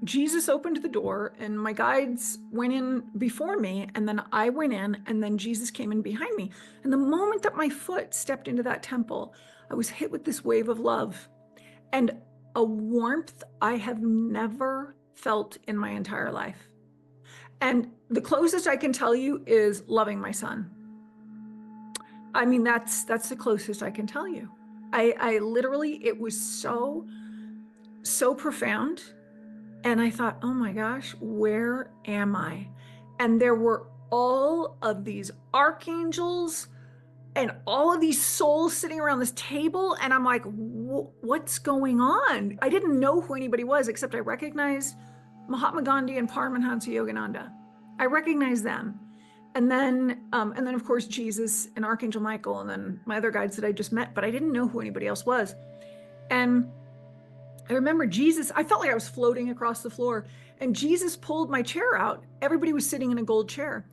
Jesus opened the door and my guides went in before me, and then I went in, and then Jesus came in behind me. And the moment that my foot stepped into that temple, I was hit with this wave of love and a warmth I have never felt in my entire life. And the closest I can tell you is loving my son. I mean, that's the closest I can tell you. I literally, it was so profound. And I thought, oh my gosh, where am I? And there were all of these archangels and all of these souls sitting around this table. And I'm like, what's going on? I didn't know who anybody was, except I recognized Mahatma Gandhi and Paramahansa Yogananda. I recognized them. And then of course, Jesus and Archangel Michael, and then my other guides that I just met, but I didn't know who anybody else was. And I remember Jesus, I felt like I was floating across the floor, and Jesus pulled my chair out. Everybody was sitting in a gold chair.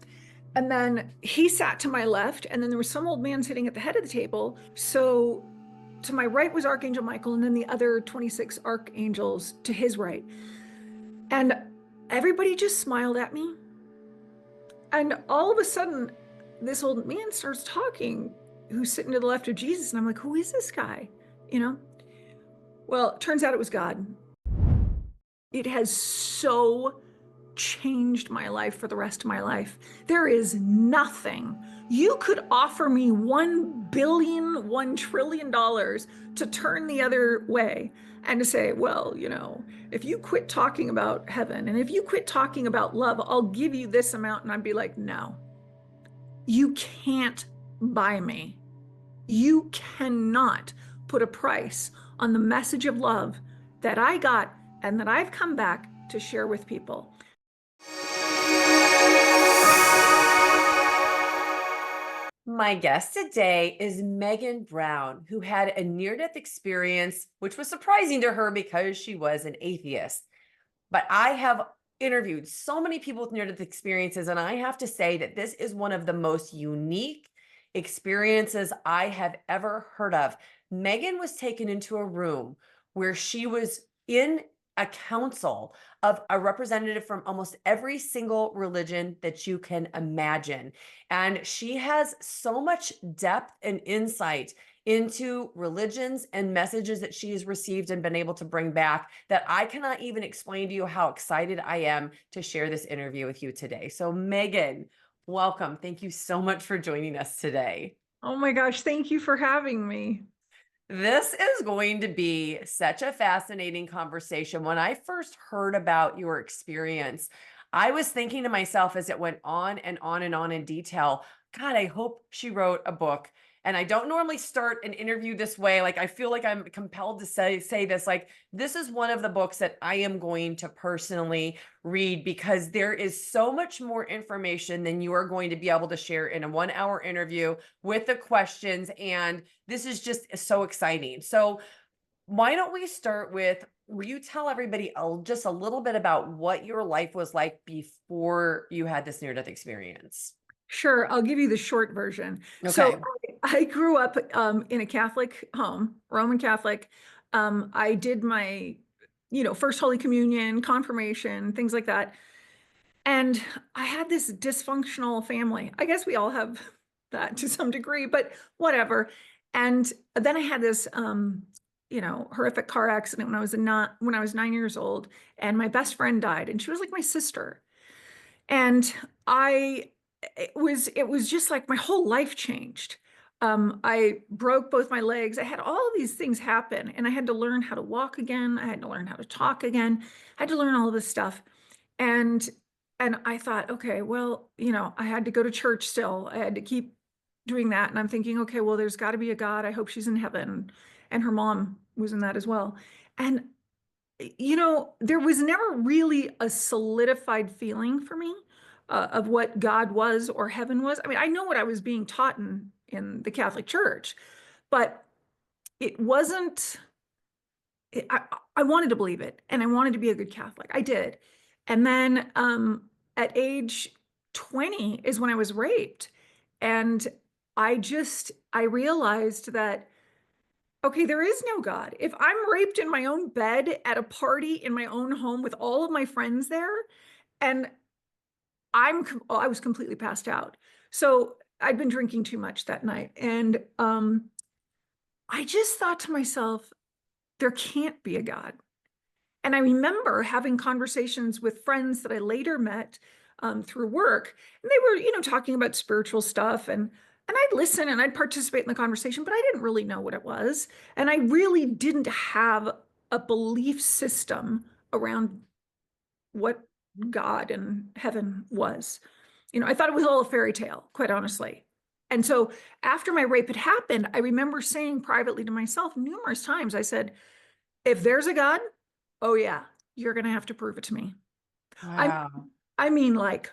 And then he sat to my left, and then there was some old man sitting at the head of the table. So to my right was Archangel Michael, and then the other 26 archangels to his right. And everybody just smiled at me. And all of a sudden, this old man starts talking, who's sitting to the left of Jesus. And I'm like, who is this guy? You know? Well, it turns out it was God. It has so changed my life for the rest of my life. There is nothing. You could offer me $1 billion, $1 trillion to turn the other way and to say, well, you know, if you quit talking about heaven and if you quit talking about love, I'll give you this amount. And I'd be like, no, you can't buy me. You cannot put a price on the message of love that I got and that I've come back to share with people. My guest today is Megan Brown, who had a near-death experience, which was surprising to her because she was an atheist. But I have interviewed so many people with near-death experiences, and I have to say that this is one of the most unique experiences I have ever heard of. Megan was taken into a room where she was in a council of a representative from almost every single religion that you can imagine. And she has so much depth and insight into religions and messages that she has received and been able to bring back that I cannot even explain to you how excited I am to share this interview with you today. So Megan, welcome. Thank you so much for joining us today. Oh my gosh, thank you for having me. This is going to be such a fascinating conversation. When I first heard about your experience, I was thinking to myself as it went on and on and on in detail, God, I hope she wrote a book. And I don't normally start an interview this way. Like, I feel like I'm compelled to say this, like, this is one of the books that I am going to personally read because there is so much more information than you are going to be able to share in a 1 hour interview with the questions. And this is just so exciting. So why don't we start with, will you tell everybody just a little bit about what your life was like before you had this near-death experience? Sure, I'll give you the short version. So Okay. I grew up in a Catholic home, Roman Catholic. I did my, first Holy Communion, confirmation, things like that. And I had this dysfunctional family. I guess we all have that to some degree, but whatever. And then I had this, horrific car accident when I was 9 years old, and my best friend died, and she was like my sister. And it was just like my whole life changed. I broke both my legs. I had all of these things happen, and I had to learn how to walk again. I had to learn how to talk again. I had to learn all of this stuff. And I thought, okay, well, I had to go to church still. I had to keep doing that. And I'm thinking, okay, well, there's got to be a God. I hope she's in heaven. And her mom was in that as well. And there was never really a solidified feeling for me of what God was or heaven was. I mean, I know what I was being taught in the Catholic Church, but it wasn't, I wanted to believe it, and I wanted to be a good Catholic. I did. And then at age 20 is when I was raped. And I realized that Okay, there is no God. If I'm raped in my own bed at a party in my own home with all of my friends there, and I was completely passed out. So I'd been drinking too much that night. And I just thought to myself, there can't be a God. And I remember having conversations with friends that I later met through work, and they were, talking about spiritual stuff, and I'd listen and I'd participate in the conversation, but I didn't really know what it was, and I really didn't have a belief system around what God and heaven was. I thought it was all a fairy tale, quite honestly. And so after my rape had happened, I remember saying privately to myself numerous times, I said, if there's a God, oh yeah, you're going to have to prove it to me. I Wow. I mean like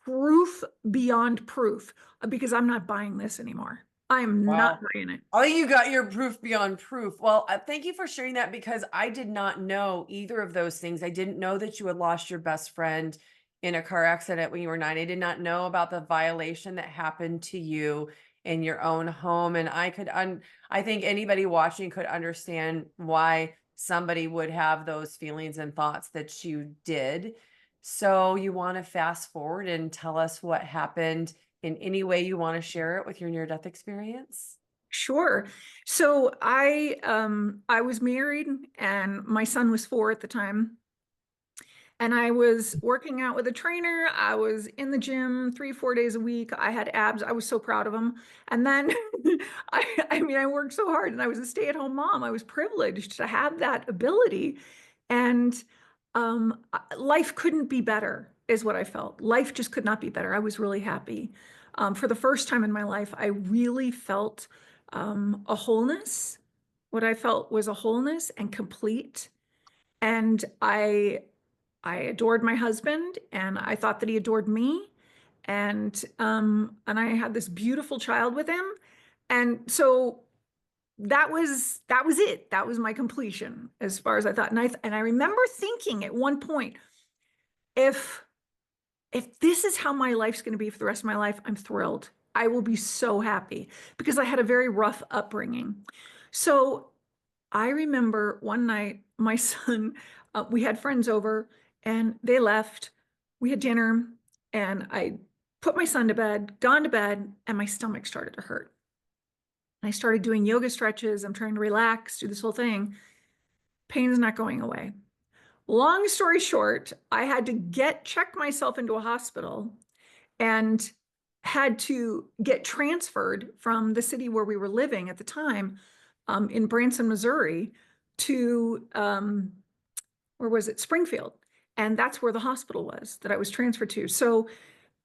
proof beyond proof because I'm not buying this anymore. I am not Wow. buying it. Oh, you got your proof beyond proof. Well, thank you for sharing that because I did not know either of those things. I didn't know that you had lost your best friend in a car accident when you were 9. I did not know about the violation that happened to you in your own home. And I think anybody watching could understand why somebody would have those feelings and thoughts that you did. So you want to fast forward and tell us what happened in any way you want to share it with your near-death experience? Sure. So I was married and my son was 4 at the time. And I was working out with a trainer. I was in the gym 3, 4 days a week. I had abs. I was so proud of them. And then I worked so hard and I was a stay-at-home mom. I was privileged to have that ability. And life couldn't be better, is what I felt. Life just could not be better. I was really happy. For the first time in my life, I really felt a wholeness. What I felt was a wholeness and complete. And I adored my husband and I thought that he adored me. And I had this beautiful child with him. And so that was it. That was my completion as far as I thought. And I remember thinking at one point, if this is how my life's going to be for the rest of my life, I'm thrilled. I will be so happy because I had a very rough upbringing. So I remember one night my son, we had friends over and they left. We had dinner and I put my son to bed, gone to bed, and my stomach started to hurt. I started doing yoga stretches. I'm trying to relax, do this whole thing. Pain is not going away. Long story short, I had to check myself into a hospital and had to get transferred from the city where we were living at the time, in Branson, Missouri, to where was it? Springfield. And that's where the hospital was that I was transferred to. So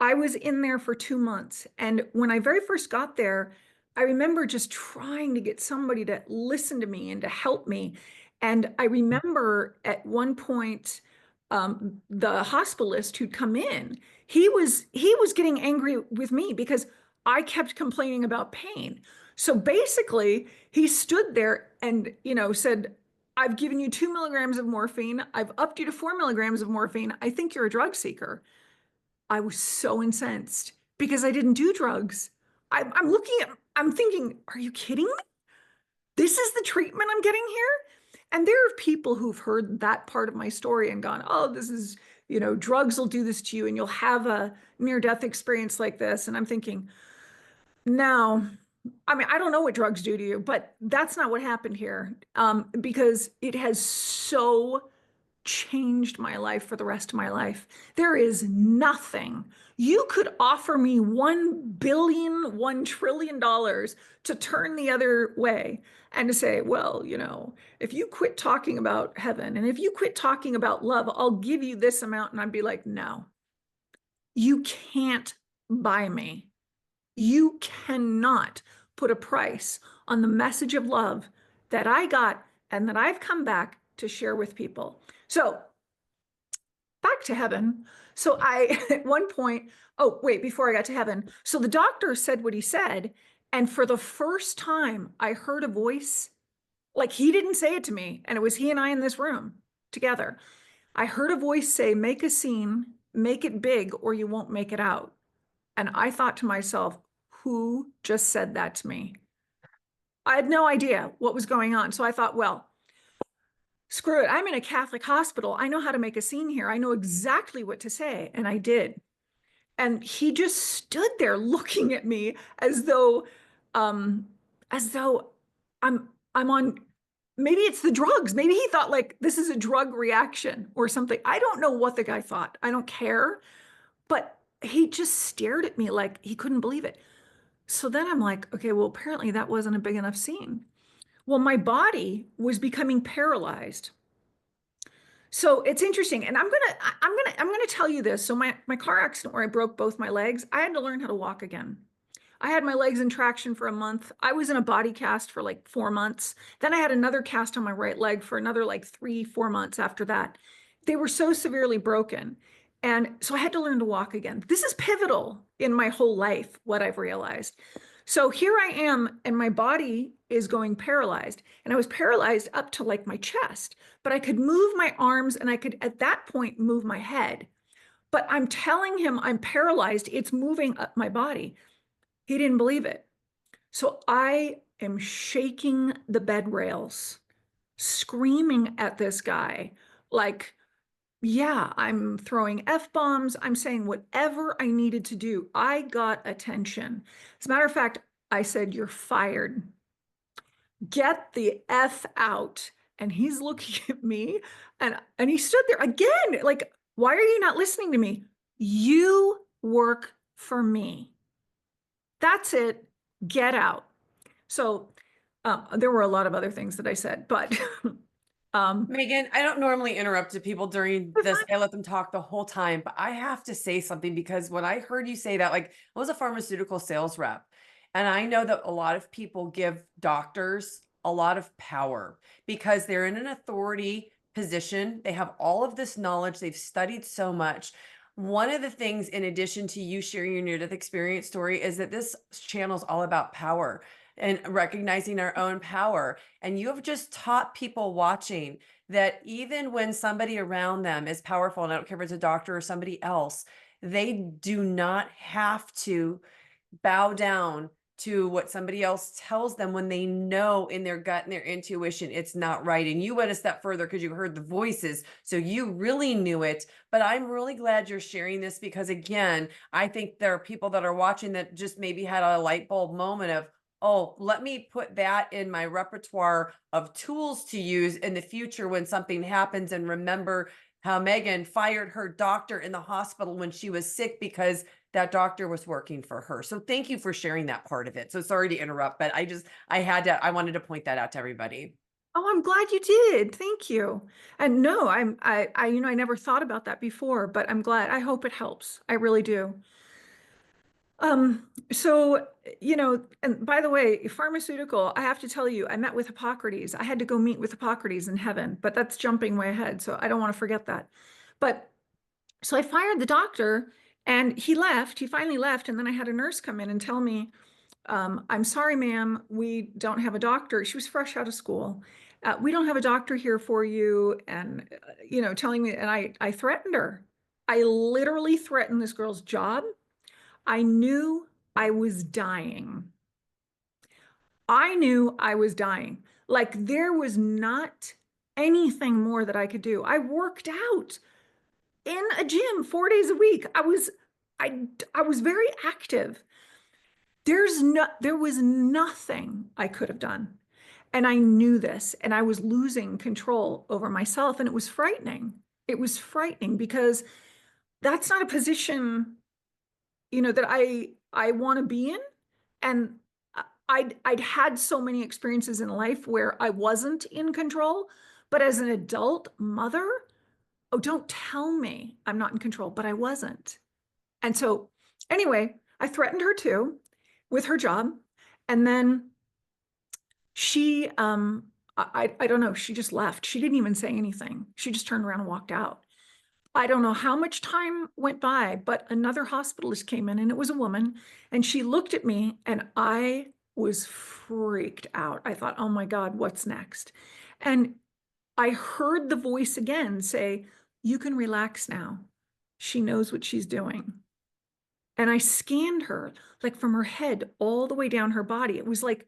I was in there for 2 months. And when I very first got there, I remember just trying to get somebody to listen to me and to help me. And I remember at one point, the hospitalist who'd come in, he was getting angry with me because I kept complaining about pain. So basically, he stood there and said, "I've given you 2 milligrams of morphine. I've upped you to 4 milligrams of morphine. I think you're a drug seeker." I was so incensed because I didn't do drugs. I'm thinking, are you kidding me? This is the treatment I'm getting here? And there are people who've heard that part of my story and gone, oh, this is, drugs will do this to you and you'll have a near death experience like this. And I'm thinking, no, I don't know what drugs do to you, but that's not what happened here, because it has so changed my life for the rest of my life. There is nothing. You could offer me 1 billion, $1 trillion to turn the other way and to say, well, if you quit talking about heaven and if you quit talking about love, I'll give you this amount. And I'd be like, no, you can't buy me. You cannot put a price on the message of love that I got and that I've come back to share with people. So back to heaven. So at one point, oh, wait, before I got to heaven. So the doctor said what he said. And for the first time, I heard a voice, like he didn't say it to me. And it was he and I in this room together. I heard a voice say, make a scene, make it big, or you won't make it out. And I thought to myself, who just said that to me? I had no idea what was going on. So I thought, well, screw it. I'm in a Catholic hospital. I know how to make a scene here. I know exactly what to say. And I did. And he just stood there looking at me um, as though I'm on, maybe it's the drugs. Maybe he thought like this is a drug reaction or something. I don't know what the guy thought. I don't care. But he just stared at me like he couldn't believe it. So then I'm like, okay, well, apparently that wasn't a big enough scene. Well, my body was becoming paralyzed. So it's interesting. And I'm gonna tell you this. So my car accident where I broke both my legs, I had to learn how to walk again. I had my legs in traction for a month. I was in a body cast for like 4 months. Then I had another cast on my right leg for another like 3, 4 months after that. They were so severely broken. And so I had to learn to walk again. This is pivotal in my whole life, what I've realized. So here I am, and my body is going paralyzed. And I was paralyzed up to like my chest, but I could move my arms and I could, at that point, move my head. But I'm telling him I'm paralyzed. It's moving up my body. He didn't believe it. So I am shaking the bed rails, screaming at this guy, like, yeah, I'm throwing F-bombs. I'm saying whatever I needed to do. I got attention. As a matter of fact, I said, you're fired. Get the F out. And he's looking at me and he stood there again, like, why are you not listening to me? You work for me. That's it. Get out. So there were a lot of other things that I said, but Megan, I don't normally interrupt people during that's this. fine. I let them talk the whole time, but I have to say something because when I heard you say that, like I was a pharmaceutical sales rep, and I know that a lot of people give doctors a lot of power because they're in an authority position. They have all of this knowledge, they've studied so much. One of the things, in addition to you sharing your near death experience story, is that this channel is all about power and recognizing our own power. And you have just taught people watching that even when somebody around them is powerful, and I don't care if it's a doctor or somebody else, they do not have to bow down to what somebody else tells them when they know in their gut and their intuition it's not right. And you went a step further because you heard the voices, so you really knew it. But I'm really glad you're sharing this because, again, I think there are people that are watching that just maybe had a light bulb moment of, oh, let me put that in my repertoire of tools to use in the future when something happens, and remember how Megan fired her doctor in the hospital when she was sick because that doctor was working for her. So thank you for sharing that part of it. So sorry to interrupt, but I wanted to point that out to everybody. Oh, I'm glad you did. Thank you. And no, I never thought about that before, but I'm glad. I hope it helps. I really do. So, and by the way, pharmaceutical, I have to tell you, I met with Hippocrates. I had to go meet with Hippocrates in heaven, but that's jumping way ahead. So I don't want to forget that. But so I fired the doctor and he left. He finally left. And then I had a nurse come in and tell me, I'm sorry, ma'am, we don't have a doctor. She was fresh out of school. We don't have a doctor here for you. And, telling me, and I threatened her. I literally threatened this girl's job. I knew I was dying. I knew I was dying. Like there was not anything more that I could do. I worked out in a gym 4 days a week. I was very active. There was nothing I could have done. And I knew this, and I was losing control over myself, and it was frightening. It was frightening because that's not a position, that I want to be in. And I'd had so many experiences in life where I wasn't in control, but as an adult mother, oh, don't tell me I'm not in control, but I wasn't. And so anyway, I threatened her too with her job. And then she I don't know, she just left. She didn't even say anything. She just turned around and walked out. I don't know how much time went by, but another hospitalist came in and it was a woman. And she looked at me and I was freaked out. I thought, oh my God, what's next? And I heard the voice again say, you can relax now. She knows what she's doing. And I scanned her like from her head all the way down her body. It was like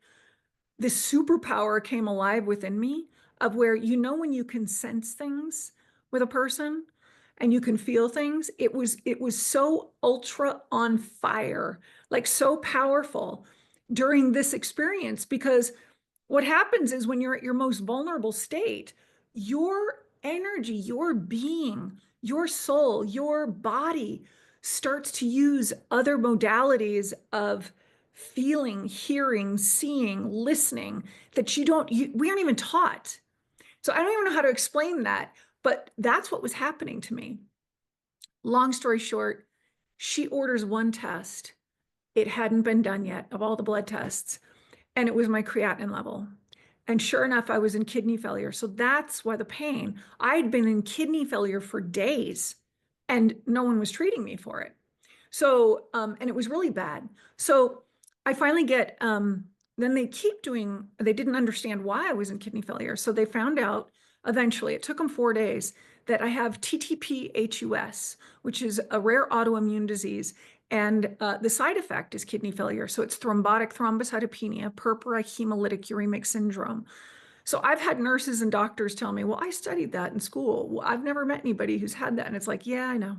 this superpower came alive within me of where, when you can sense things with a person and you can feel things, it was so ultra on fire, like so powerful during this experience. Because what happens is when you're at your most vulnerable state, your energy, your being, your soul, your body starts to use other modalities of feeling, hearing, seeing, listening that we aren't even taught. So I don't even know how to explain that, but that's what was happening to me. Long story short, she orders one test. It hadn't been done yet of all the blood tests, and it was my creatinine level. And sure enough, I was in kidney failure. So that's why the pain. I'd been in kidney failure for days and no one was treating me for it. So, and it was really bad. So I finally then they didn't understand why I was in kidney failure. So they found out eventually, it took them 4 days, that I have TTP-HUS, which is a rare autoimmune disease. And the side effect is kidney failure. So it's thrombotic thrombocytopenia, purpura hemolytic uremic syndrome. So I've had nurses and doctors tell me, well, I studied that in school. Well, I've never met anybody who's had that. And it's like, yeah, I know.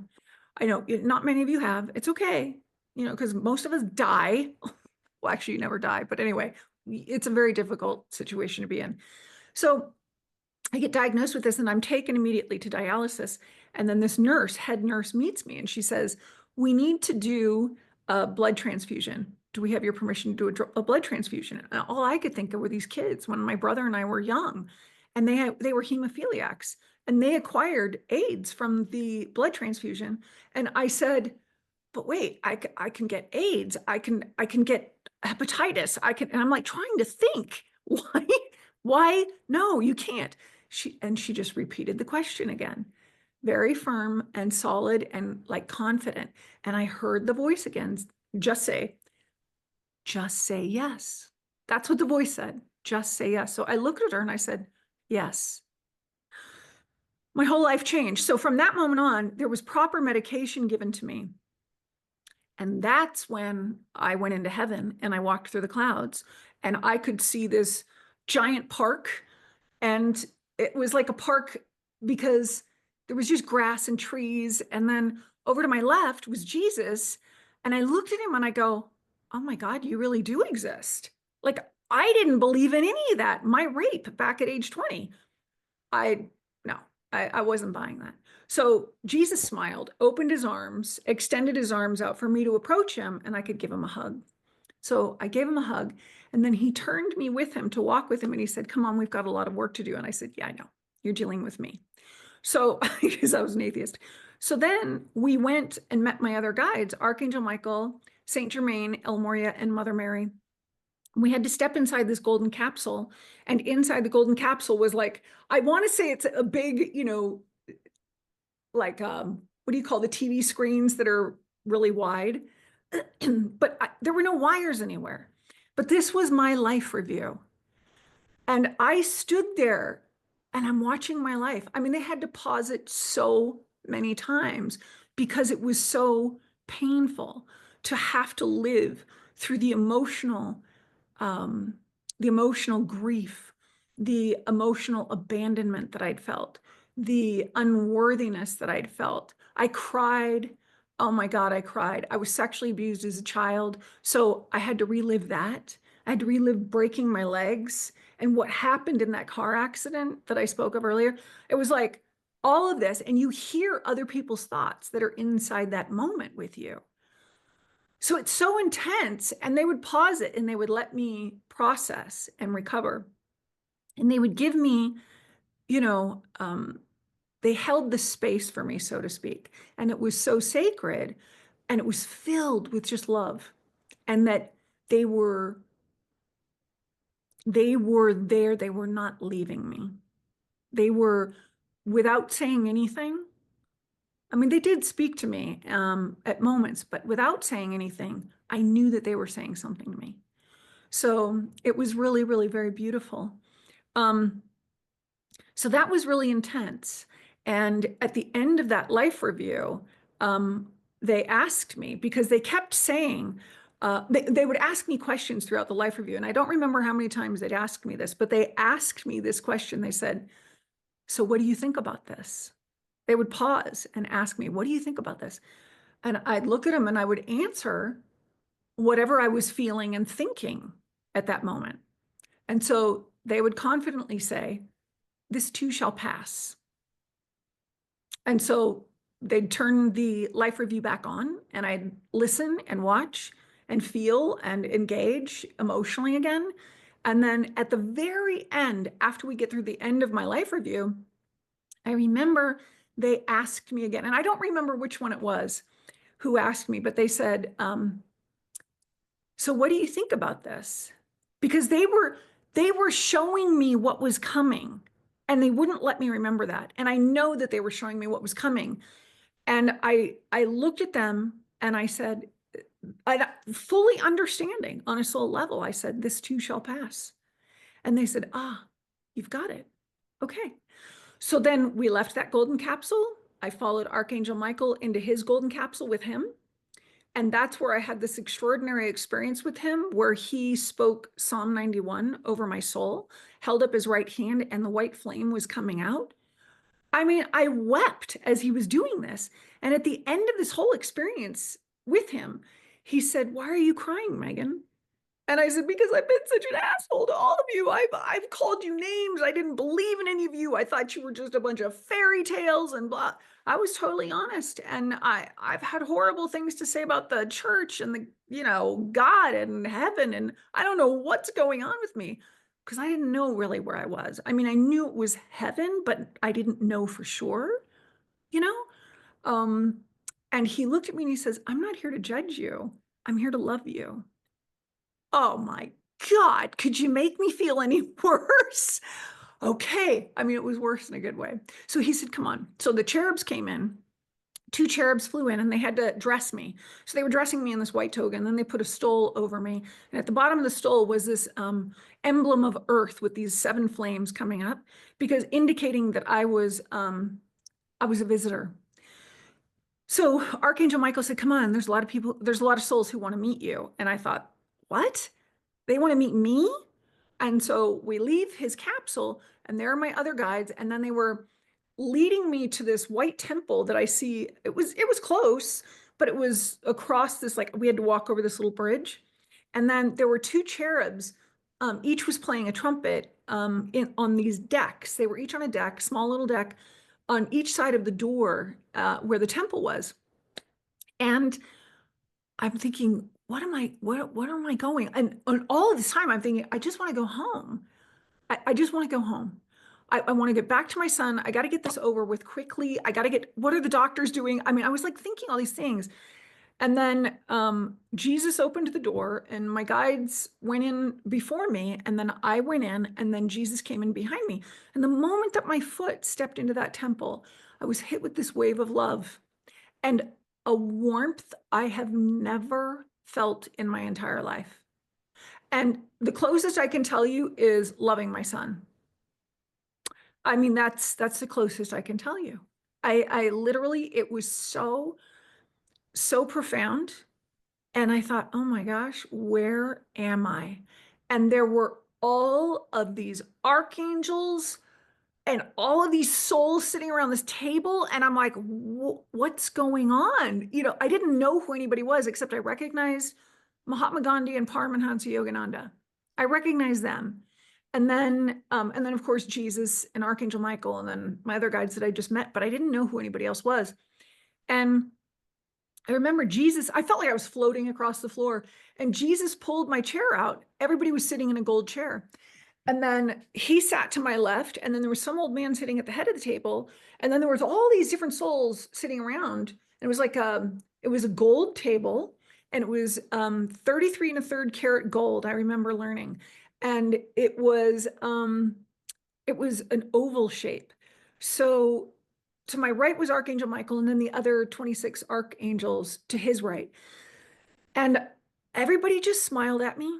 I know not many of you have. It's okay, because most of us die. Well, actually, you never die. But anyway, it's a very difficult situation to be in. So I get diagnosed with this and I'm taken immediately to dialysis. And then this head nurse meets me and she says, we need to do a blood transfusion. Do we have your permission to do a blood transfusion? And all I could think of were these kids when my brother and I were young, and they were hemophiliacs and they acquired AIDS from the blood transfusion. And I said, but wait, I can get AIDS. I can get hepatitis. And I'm like trying to think, why? No, you can't. She just repeated the question again, very firm and solid and like confident. And I heard the voice again, just say yes. That's what the voice said. Just say yes. So I looked at her and I said, yes. My whole life changed. So from that moment on, there was proper medication given to me. And that's when I went into heaven and I walked through the clouds and I could see this giant park. And it was like a park because there was just grass and trees. And then over to my left was Jesus. And I looked at him and I go, oh my God, you really do exist. Like I didn't believe in any of that. My rape back at age 20, no, I wasn't buying that. So Jesus smiled, opened his arms, extended his arms out for me to approach him, and I could give him a hug. So I gave him a hug, and then he turned me with him to walk with him, and he said, come on, we've got a lot of work to do. And I said, yeah, I know. You're dealing with me. So, because I was an atheist. So then we went and met my other guides, Archangel Michael, Saint Germain, El Moria, and Mother Mary. We had to step inside this golden capsule, and inside the golden capsule was like, I want to say it's a big, like what do you call the TV screens that are really wide? But there were no wires anywhere. But this was my life review. And I stood there and I'm watching my life. I mean, they had to pause it so many times because it was so painful to have to live through um, the emotional grief, the emotional abandonment that I'd felt, the unworthiness that I'd felt. I cried. Oh my God, I cried. I was sexually abused as a child. So I had to relive that. I had to relive breaking my legs and what happened in that car accident that I spoke of earlier. It was like all of this, and you hear other people's thoughts that are inside that moment with you. So it's so intense, and they would pause it and they would let me process and recover. And they would give me, they held the space for me, so to speak. And it was so sacred and it was filled with just love. And that they were there, they were not leaving me. They were, without saying anything. I mean, they did speak to me at moments, but without saying anything, I knew that they were saying something to me. So it was really, really very beautiful. So that was really intense. And at the end of that life review, they asked me, because they kept saying, they would ask me questions throughout the life review. And I don't remember how many times they'd asked me this, but they asked me this question. They said, so what do you think about this? They would pause and ask me, what do you think about this? And I'd look at them and I would answer whatever I was feeling and thinking at that moment. And so they would confidently say, this too shall pass. And so they'd turn the life review back on and I'd listen and watch and feel and engage emotionally again. And then at the very end, after we get through the end of my life review, I remember they asked me again, and I don't remember which one it was who asked me, but they said, so what do you think about this? Because they were showing me what was coming and they wouldn't let me remember that. And I know that they were showing me what was coming. And I looked at them and I said, I fully understanding on a soul level, I said, this too shall pass. And they said, you've got it. Okay. So then we left that golden capsule. I followed Archangel Michael into his golden capsule with him. And that's where I had this extraordinary experience with him, where he spoke Psalm 91 over my soul, held up his right hand, and the white flame was coming out. I mean, I wept as he was doing this. And at the end of this whole experience with him, he said, why are you crying, Megan? And I said, because I've been such an asshole to all of you. I've called you names. I didn't believe in any of you. I thought you were just a bunch of fairy tales and blah. I was totally honest. And I've had horrible things to say about the church and God and heaven. And I don't know what's going on with me because I didn't know really where I was. I mean, I knew it was heaven, but I didn't know for sure, you know? And he looked at me and he says, I'm not here to judge you. I'm here to love you. Oh my God, could you make me feel any worse? Okay. I mean, it was worse in a good way. So he said, come on. So the cherubs came in, 2 cherubs flew in and they had to dress me. So they were dressing me in this white toga and then they put a stole over me. And at the bottom of the stole was this emblem of earth with these 7 flames coming up, because indicating that I was a visitor. So Archangel Michael said, come on, there's a lot of people, there's a lot of souls who want to meet you. And I thought, what? They want to meet me? And so we leave his capsule and there are my other guides. And then they were leading me to this white temple that I see. It was close, but it was across this, like we had to walk over this little bridge. And then there were 2 cherubs. Each was playing a trumpet on these decks. They were each on a deck, small little deck on each side of the door where the temple was. And I'm thinking, where am I going? And all of this time I'm thinking, I just want to go home. I just want to go home. I want to get back to my son. I got to get this over with quickly. I got to get, what are the doctors doing? I mean, I was like thinking all these things. And then Jesus opened the door and my guides went in before me. And then I went in and then Jesus came in behind me. And the moment that my foot stepped into that temple, I was hit with this wave of love and a warmth I have never felt in my entire life. And the closest I can tell you is loving my son. I mean, that's the closest I can tell you. I literally, it was so profound. And I thought, oh my gosh, where am I? And there were all of these archangels and all of these souls sitting around this table. And I'm like, what's going on? I didn't know who anybody was, except I recognized Mahatma Gandhi and Paramahansa Yogananda. I recognized them. And then of course, Jesus and Archangel Michael, and then my other guides that I just met, but I didn't know who anybody else was. And I remember Jesus, I felt like I was floating across the floor and Jesus pulled my chair out. Everybody was sitting in a gold chair. And then he sat to my left. And then there was some old man sitting at the head of the table. And then there was all these different souls sitting around. And it was like it was a gold table and it was 33 1/3 karat gold. I remember learning. And it was an oval shape. So to my right was Archangel Michael, and then the other 26 archangels to his right. And everybody just smiled at me.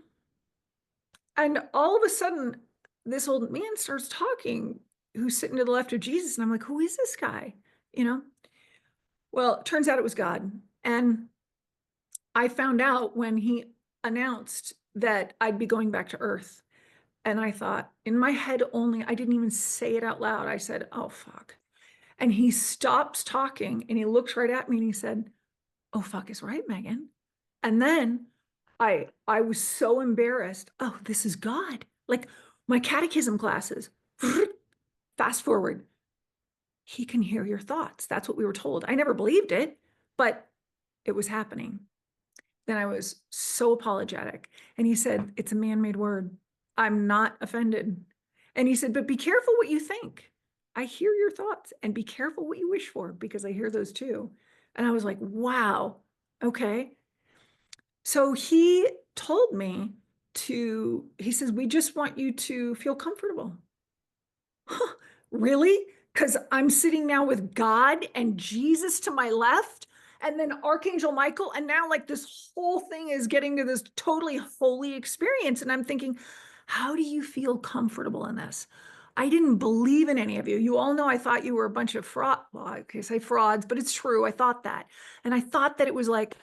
And all of a sudden, this old man starts talking, who's sitting to the left of Jesus. And I'm like, who is this guy? Well, it turns out it was God. And I found out when he announced that I'd be going back to Earth. And I thought in my head only, I didn't even say it out loud. I said, oh, fuck. And he stops talking and he looks right at me and he said, oh, fuck is right, Megan. And then I was so embarrassed. Oh, this is God. Like my catechism classes, fast forward, he can hear your thoughts. That's what we were told. I never believed it, but it was happening. Then I was so apologetic. And he said, it's a man-made word. I'm not offended. And he said, but be careful what you think. I hear your thoughts and be careful what you wish for because I hear those too. And I was like, wow, okay. So he told me he says, we just want you to feel comfortable. Huh, really? Because I'm sitting now with God and Jesus to my left, and then Archangel Michael, and now like this whole thing is getting to this totally holy experience. And I'm thinking, how do you feel comfortable in this? I didn't believe in any of you. You all know I thought you were a bunch of fraud. Well, I can say frauds, but it's true. I thought that. And I thought that it was like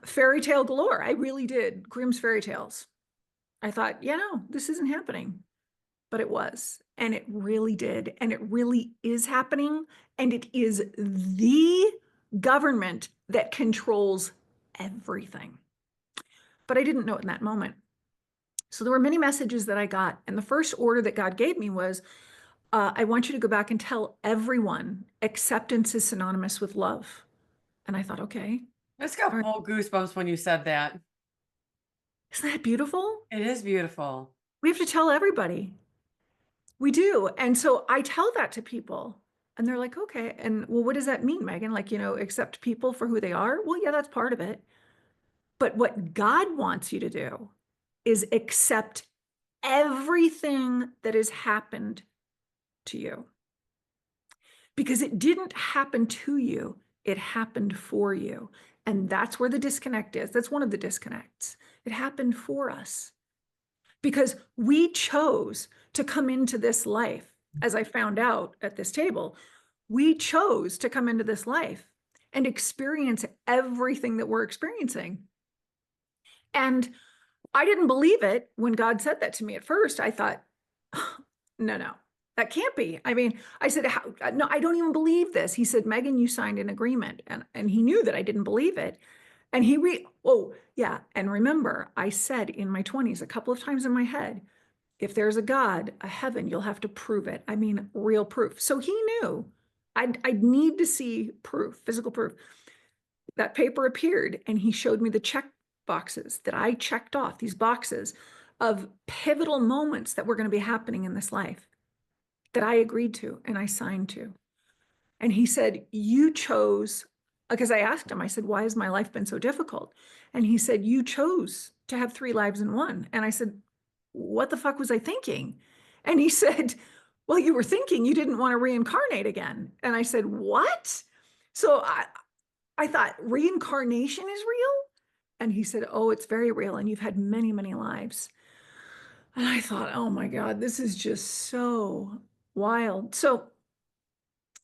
fairy tale galore. I really did. Grimm's fairy tales. I thought, yeah, no, this isn't happening. But it was, and it really did, and it really is happening, and it is the government that controls everything. But I didn't know it in that moment. So there were many messages that I got, and the first order that God gave me was, I want you to go back and tell everyone acceptance is synonymous with love. And I thought, okay. I just got All right. full goosebumps when you said that. Isn't that beautiful? It is beautiful. We have to tell everybody. We do. And so I tell that to people and they're like, okay. And well, what does that mean, Megan? Like, accept people for who they are? Well, yeah, that's part of it. But what God wants you to do is accept everything that has happened to you. Because it didn't happen to you, it happened for you. And that's where the disconnect is. That's one of the disconnects. It happened for us because we chose to come into this life. As I found out at this table, we chose to come into this life and experience everything that we're experiencing. And I didn't believe it when God said that to me at first. I thought, oh, no, that can't be. I mean, I said, no, I don't even believe this. He said, Megan, you signed an agreement. And he knew that I didn't believe it. And oh, yeah. And remember, I said in my 20s, a couple of times in my head, if there's a God, a heaven, you'll have to prove it. I mean, real proof. So he knew I'd need to see proof, physical proof. That paper appeared and he showed me the check boxes that I checked off, these boxes of pivotal moments that were going to be happening in this life that I agreed to and I signed to. And he said, you chose, because I asked him, I said, why has my life been so difficult? And he said, you chose to have 3 lives in one. And I said, what the fuck was I thinking? And he said, well, you were thinking you didn't want to reincarnate again. And I said, what? So I thought reincarnation is real? And he said, oh, it's very real. And you've had many, many lives. And I thought, oh my God, this is just so wild. So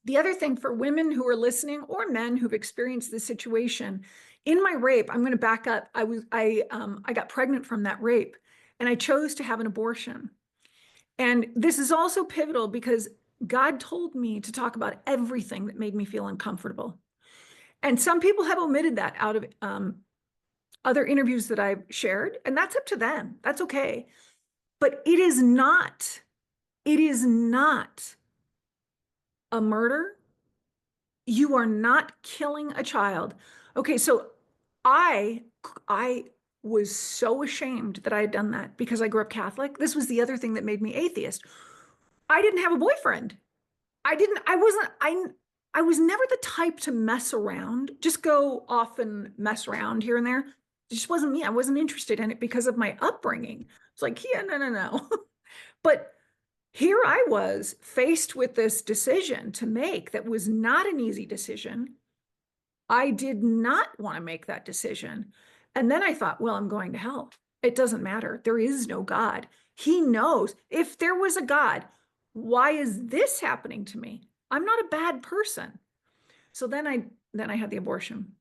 the other thing for women who are listening or men who've experienced this situation, in my rape, I'm going to back up. I got pregnant from that rape and I chose to have an abortion. And this is also pivotal because God told me to talk about everything that made me feel uncomfortable. And some people have omitted that out of other interviews that I've shared, and that's up to them. That's okay. But it is not a murder. You are not killing a child. Okay, so I was so ashamed that I had done that because I grew up Catholic. This was the other thing that made me atheist. I didn't have a boyfriend. I was never the type to mess around, just go off and mess around here and there. It just wasn't me. I wasn't interested in it because of my upbringing. It's like, yeah, no. But here I was faced with this decision to make that was not an easy decision. I did not want to make that decision. And then I thought, well, I'm going to hell. It doesn't matter. There is no God. He knows. If there was a God, why is this happening to me? I'm not a bad person. So then I had the abortion.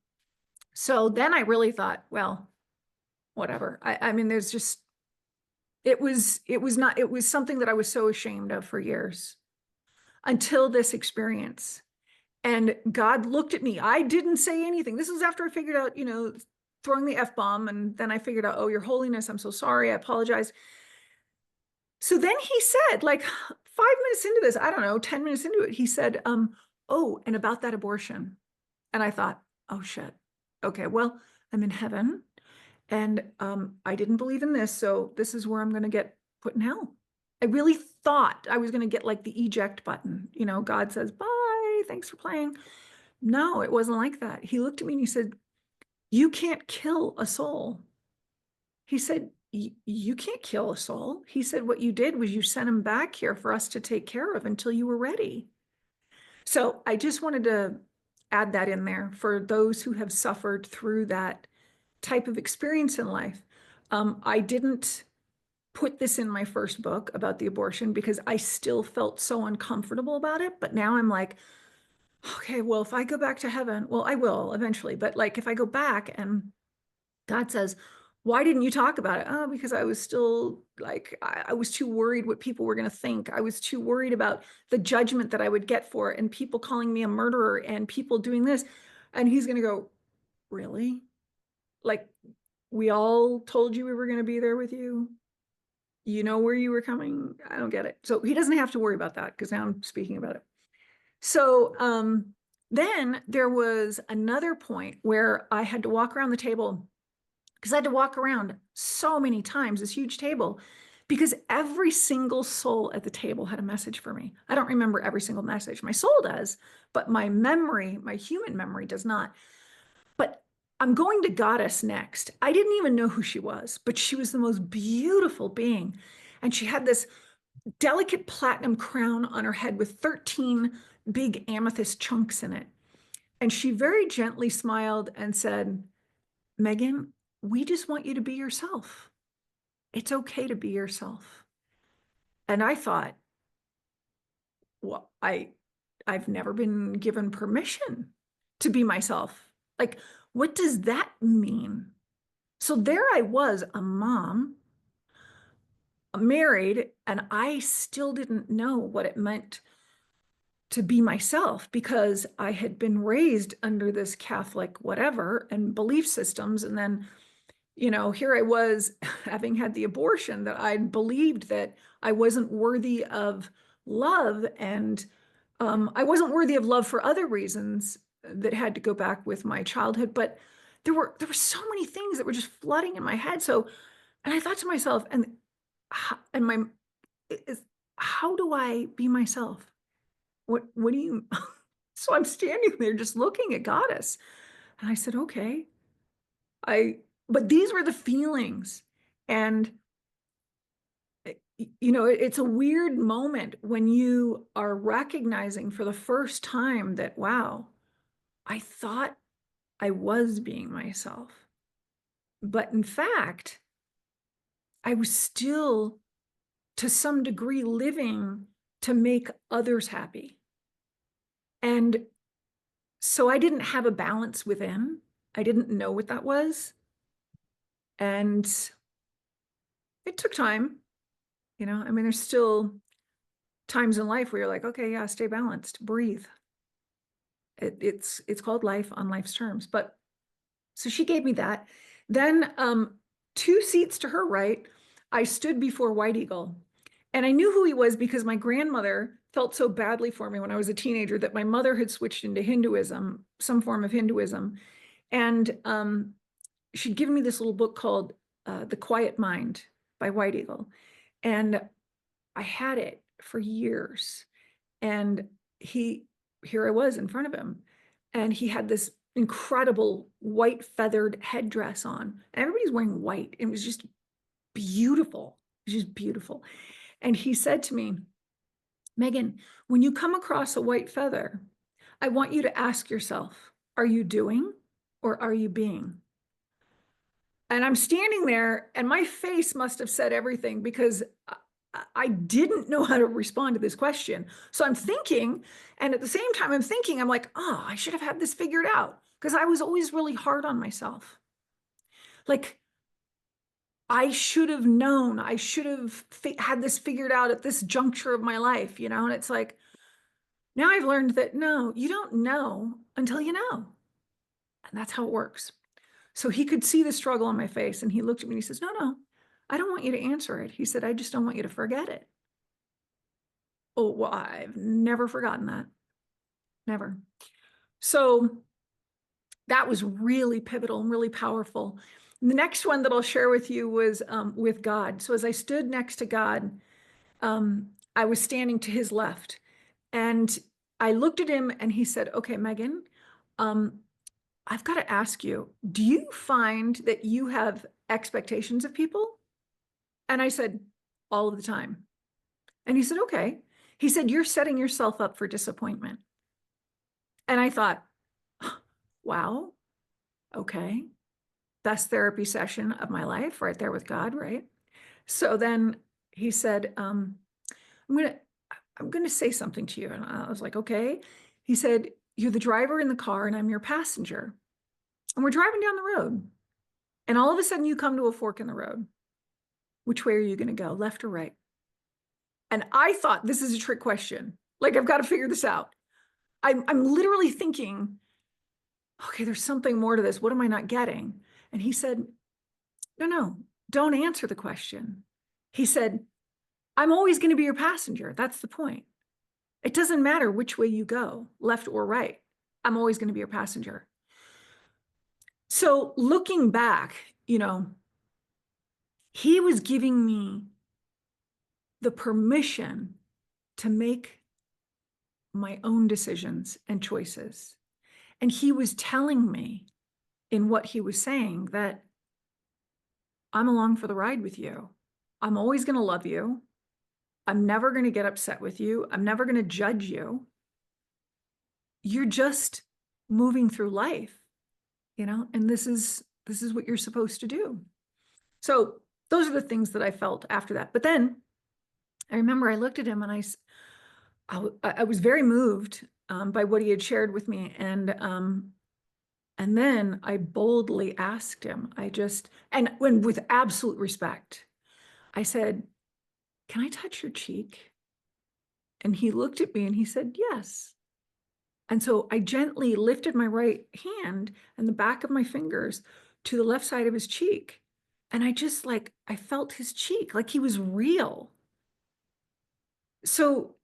So then I really thought, well, whatever. I mean, there's just, it was something that I was so ashamed of for years until this experience. And God looked at me. I didn't say anything. This was after I figured out, throwing the F-bomb. And then I figured out, oh, Your Holiness, I'm so sorry. I apologize. So then he said, like 5 minutes into this, I don't know, 10 minutes into it, he said, oh, and about that abortion. And I thought, oh shit. Okay, well, I'm in heaven and I didn't believe in this. So this is where I'm going to get put in hell. I really thought I was going to get like the eject button. God says, bye, thanks for playing. No, it wasn't like that. He looked at me and he said, you can't kill a soul. He said, you can't kill a soul. He said, what you did was you sent him back here for us to take care of until you were ready. So I just wanted to add that in there for those who have suffered through that type of experience in life. I didn't put this in my first book about the abortion because I still felt so uncomfortable about it. But now I'm like, okay, well, if I go back to heaven, well, I will eventually. But like, if I go back and God says, why didn't you talk about it? Oh, because I was still like, I was too worried what people were going to think. I was too worried about the judgment that I would get for it and people calling me a murderer and people doing this. And he's going to go, really? Like, we all told you we were going to be there with you. You know where you were coming. I don't get it. So he doesn't have to worry about that because now I'm speaking about it. So then there was another point where I had to walk around the table because I had to walk around so many times, this huge table, because every single soul at the table had a message for me. I don't remember every single message. My soul does, but my memory, my human memory does not. But I'm going to Goddess next. I didn't even know who she was, but she was the most beautiful being. And she had this delicate platinum crown on her head with 13 big amethyst chunks in it. And she very gently smiled and said, Megan, we just want you to be yourself. It's okay to be yourself. And I thought, well, I've never been given permission to be myself. Like, what does that mean? So there I was, a mom, married, and I still didn't know what it meant to be myself because I had been raised under this Catholic whatever and belief systems. And then, here I was having had the abortion that I believed that I wasn't worthy of love. And I wasn't worthy of love for other reasons that had to go back with my childhood. But there were so many things that were just flooding in my head. So, and I thought to myself, how do I be myself? What do you, so I'm standing there just looking at Goddess. And I said, okay, but these were the feelings. And, it's a weird moment when you are recognizing for the first time that, wow, I thought I was being myself. But in fact, I was still, to some degree, living to make others happy. And so I didn't have a balance within. I didn't know what that was. And it took time. There's still times in life where you're like, okay, yeah, stay balanced, breathe. It's called life on life's terms. But so she gave me that. Then 2 seats to her right, I stood before White Eagle. And I knew who he was because my grandmother felt so badly for me when I was a teenager that my mother had switched into Hinduism, some form of Hinduism. And she'd given me this little book called The Quiet Mind by White Eagle. And I had it for years. And here I was in front of him. And he had this incredible white feathered headdress on. Everybody's wearing white. It was just beautiful. It was just beautiful. And he said to me, Megan, when you come across a white feather, I want you to ask yourself, are you doing or are you being? And I'm standing there and my face must have said everything because I didn't know how to respond to this question. So I'm thinking, and at the same time I'm thinking, I'm like, oh, I should have had this figured out because I was always really hard on myself. Like, I should have known. I should have had this figured out at this juncture of my life, And it's like, now I've learned that no, you don't know until you know. And that's how it works. So he could see the struggle on my face and he looked at me and he says, no, no, I don't want you to answer it. He said, I just don't want you to forget it. Oh, well, I've never forgotten that. Never. So that was really pivotal and really powerful. The next one that I'll share with you was with God. So as I stood next to God, I was standing to his left and I looked at him and he said, okay, Megan, I've got to ask you, do you find that you have expectations of people? And I said, all of the time. And he said, okay. He said, you're setting yourself up for disappointment. And I thought, wow, okay. Best therapy session of my life right there with God, right? So then he said, I'm gonna say something to you. And I was like, okay. He said, you're the driver in the car and I'm your passenger. And we're driving down the road. And all of a sudden you come to a fork in the road. Which way are you gonna go, left or right? And I thought this is a trick question. Like, I've got to figure this out. I'm literally thinking, okay, there's something more to this. What am I not getting? And he said, no, no, don't answer the question. He said, I'm always going to be your passenger. That's the point. It doesn't matter which way you go, left or right. I'm always going to be your passenger. So looking back, he was giving me the permission to make my own decisions and choices. And he was telling me in what he was saying that I'm along for the ride with you. I'm always going to love you. I'm never going to get upset with you. I'm never going to judge you. You're just moving through life, and this is what you're supposed to do. So those are the things that I felt after that. But then I remember I looked at him and I was very moved by what he had shared with me. And then I boldly asked him, and when with absolute respect, I said, can I touch your cheek? And he looked at me and he said, yes. And so I gently lifted my right hand and the back of my fingers to the left side of his cheek. And I felt his cheek like he was real. So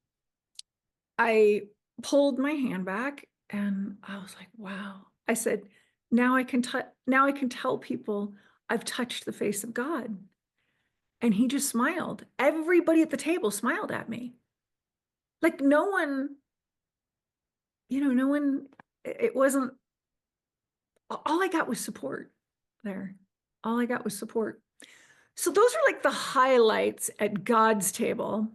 I pulled my hand back and I was like, wow. I said, now I can tell people I've touched the face of God. And he just smiled. Everybody at the table smiled at me. Like no one, it wasn't, all I got was support there. All I got was support. So those are like the highlights at God's table.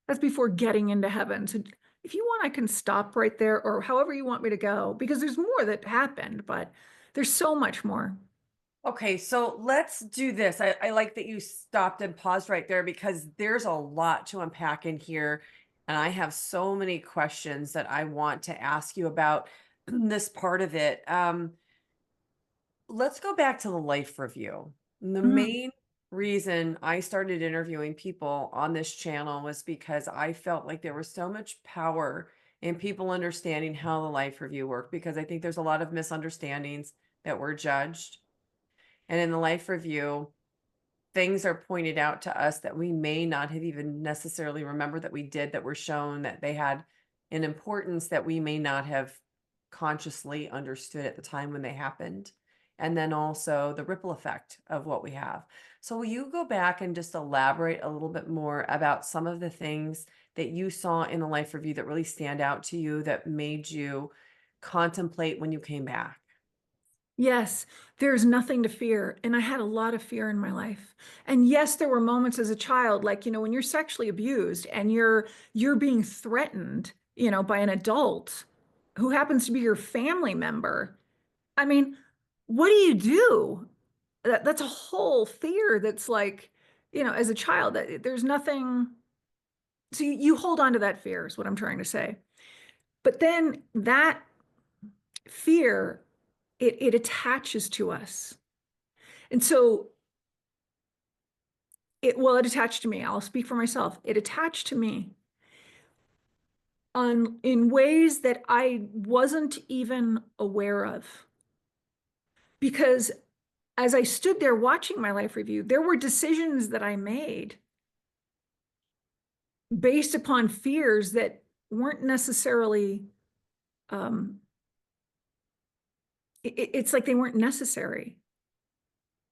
That's before getting into heaven. So if you want, I can stop right there or however you want me to go, because there's more that happened, but there's so much more. Okay, so let's do this. I like that you stopped and paused right there because there's a lot to unpack in here. And I have so many questions that I want to ask you about this part of it. Let's go back to the life review. The Mm. main reason I started interviewing people on this channel was because I felt like there was so much power in people understanding how the life review worked, because I think there's a lot of misunderstandings that we're judged. And in the life review, things are pointed out to us that we may not have even necessarily remembered that we did, that were shown that they had an importance that we may not have consciously understood at the time when they happened. And then also the ripple effect of what we have. So will you go back and just elaborate a little bit more about some of the things that you saw in the life review that really stand out to you, that made you contemplate when you came back? Yes, there's nothing to fear. And I had a lot of fear in my life. And yes, there were moments as a child, like, when you're sexually abused and you're being threatened, by an adult who happens to be your family member. I mean, what do you do? That's a whole fear that's like, as a child, that there's nothing. So you hold on to that fear is what I'm trying to say. But then that fear, it attaches to us. And so Well, it attached to me. I'll speak for myself. It attached to me in ways that I wasn't even aware of. Because as I stood there watching my life review, there were decisions that I made based upon fears that weren't necessarily, it's like they weren't necessary.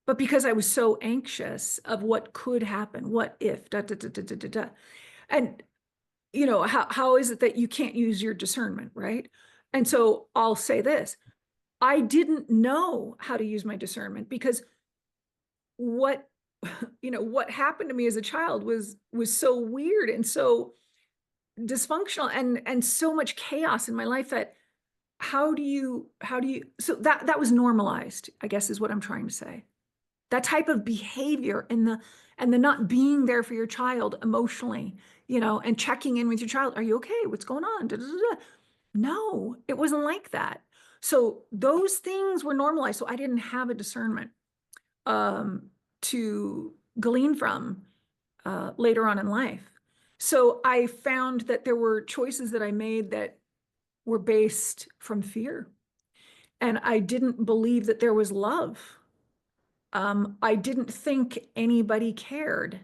But because I was so anxious of what could happen, what if, da, da, da, da, da, da, da. And, how is it that you can't use your discernment, right? And so I'll say this, I didn't know how to use my discernment because what, what happened to me as a child was so weird and so dysfunctional and so much chaos in my life that how do you, so that was normalized, I guess is what I'm trying to say. That type of behavior and the not being there for your child emotionally, and checking in with your child. Are you okay? What's going on? Da, da, da, da. No, it wasn't like that. So those things were normalized. So I didn't have a discernment to glean from later on in life. So I found that there were choices that I made that were based from fear. And I didn't believe that there was love. I didn't think anybody cared.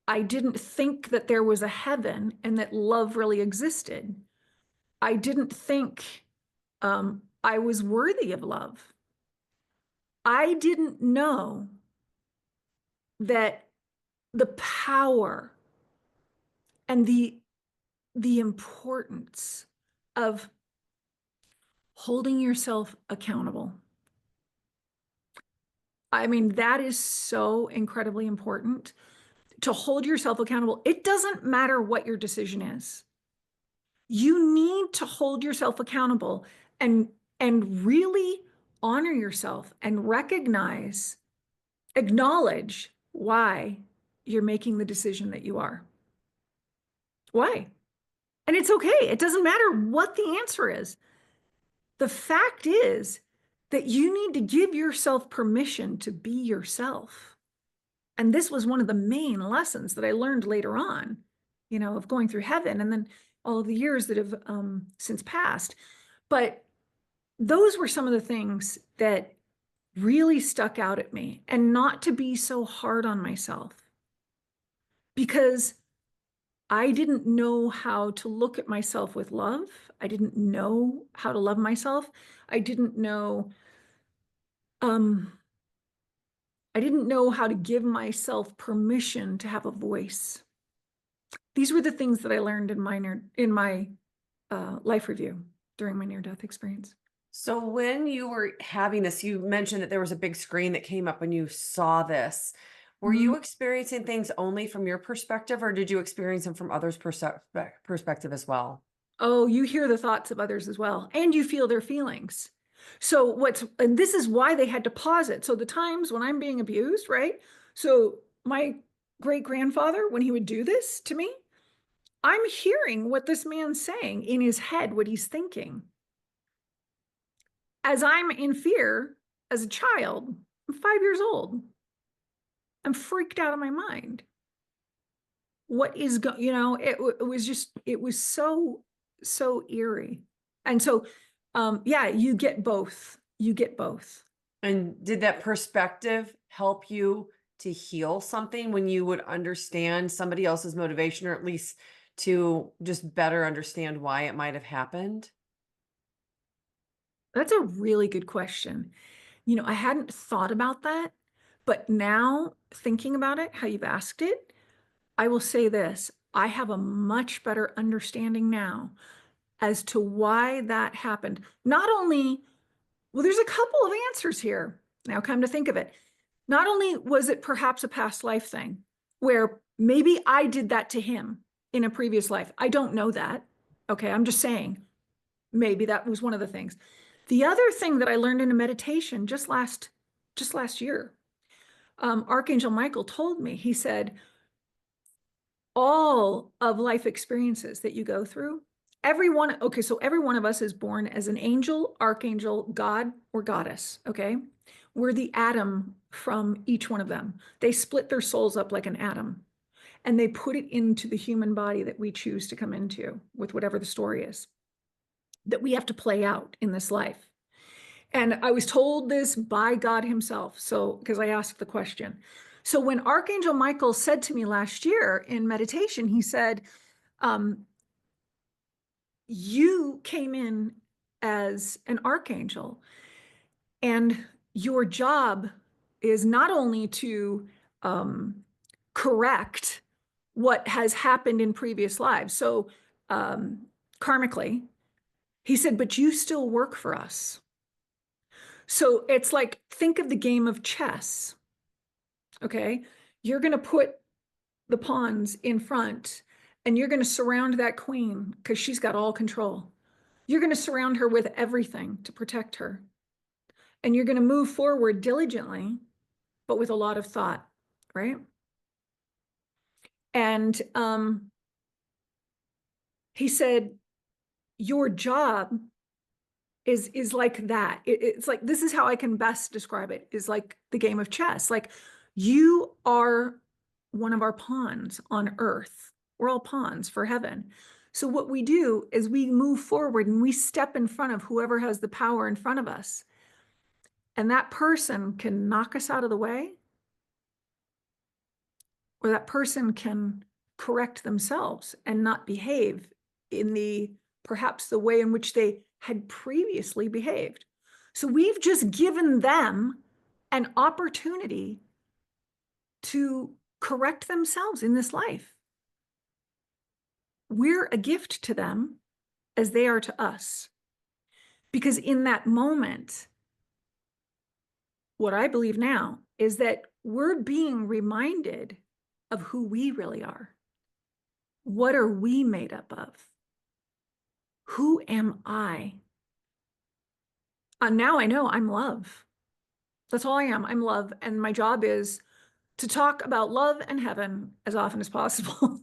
I didn't think that there was a heaven and that love really existed. I didn't think I was worthy of love. I didn't know that the power and the importance of holding yourself accountable. I mean, that is so incredibly important to hold yourself accountable. It doesn't matter what your decision is. You need to hold yourself accountable and really honor yourself and acknowledge why you're making the decision that you are. Why? And it's okay. It doesn't matter what the answer is. The fact is that you need to give yourself permission to be yourself. And this was one of the main lessons that I learned later on, of going through heaven and then all of the years that have since passed. But those were some of the things that really stuck out at me, and not to be so hard on myself, because I didn't know how to look at myself with love. I didn't know how to love myself. I didn't know, I didn't know how to give myself permission to have a voice. These were the things that I learned in my life review during my near-death experience. So when you were having this, you mentioned that there was a big screen that came up when you saw this. Were Mhm. you experiencing things only from your perspective, or did you experience them from others' perspective as well? Oh, you hear the thoughts of others as well, and you feel their feelings. And this is why they had to pause it. So the times when I'm being abused, right? So my great grandfather, when he would do this to me, I'm hearing what this man's saying in his head, what he's thinking. As I'm in fear as a child, I'm 5 years old. I'm freaked out of my mind. What is it was just, it was so eerie. And so yeah, you get both. And did that perspective help you to heal something when you would understand somebody else's motivation, or at least to just better understand why it might have happened? That's a really good question. I hadn't thought about that, but now thinking about it, how you've asked it, I will say this: I have a much better understanding now as to why that happened. Not only, well, there's a couple of answers here. Now, come to think of it, not only was it perhaps a past life thing where maybe I did that to him in a previous life. I don't know that. Okay, I'm just saying maybe that was one of the things. The other thing that I learned in a meditation just last year, Archangel Michael told me, he said, all of life experiences that you go through, so every one of us is born as an angel, archangel, god, or goddess, okay? We're the atom from each one of them. They split their souls up like an atom and they put it into the human body that we choose to come into with whatever the story is that we have to play out in this life. And I was told this by God himself. So, because I asked the question. So when Archangel Michael said to me last year in meditation, he said, you came in as an archangel, and your job is not only to correct what has happened in previous lives. So karmically, he said, but you still work for us. So it's like, think of the game of chess. Okay. You're going to put the pawns in front and you're going to surround that queen because she's got all control. You're going to surround her with everything to protect her. And you're going to move forward diligently, but with a lot of thought, right? And he said, your job is like that. It's like, this is how I can best describe it, is like the game of chess. Like, you are one of our pawns on earth. We're all pawns for heaven. So what we do is we move forward and we step in front of whoever has the power in front of us. And that person can knock us out of the way, or that person can correct themselves and not behave in the perhaps the way in which they had previously behaved. So we've just given them an opportunity to correct themselves in this life. We're a gift to them as they are to us. Because in that moment, what I believe now is that we're being reminded of who we really are. What are we made up of? Who am I? Now I know I'm love. That's all I am. I'm love. And my job is to talk about love and heaven as often as possible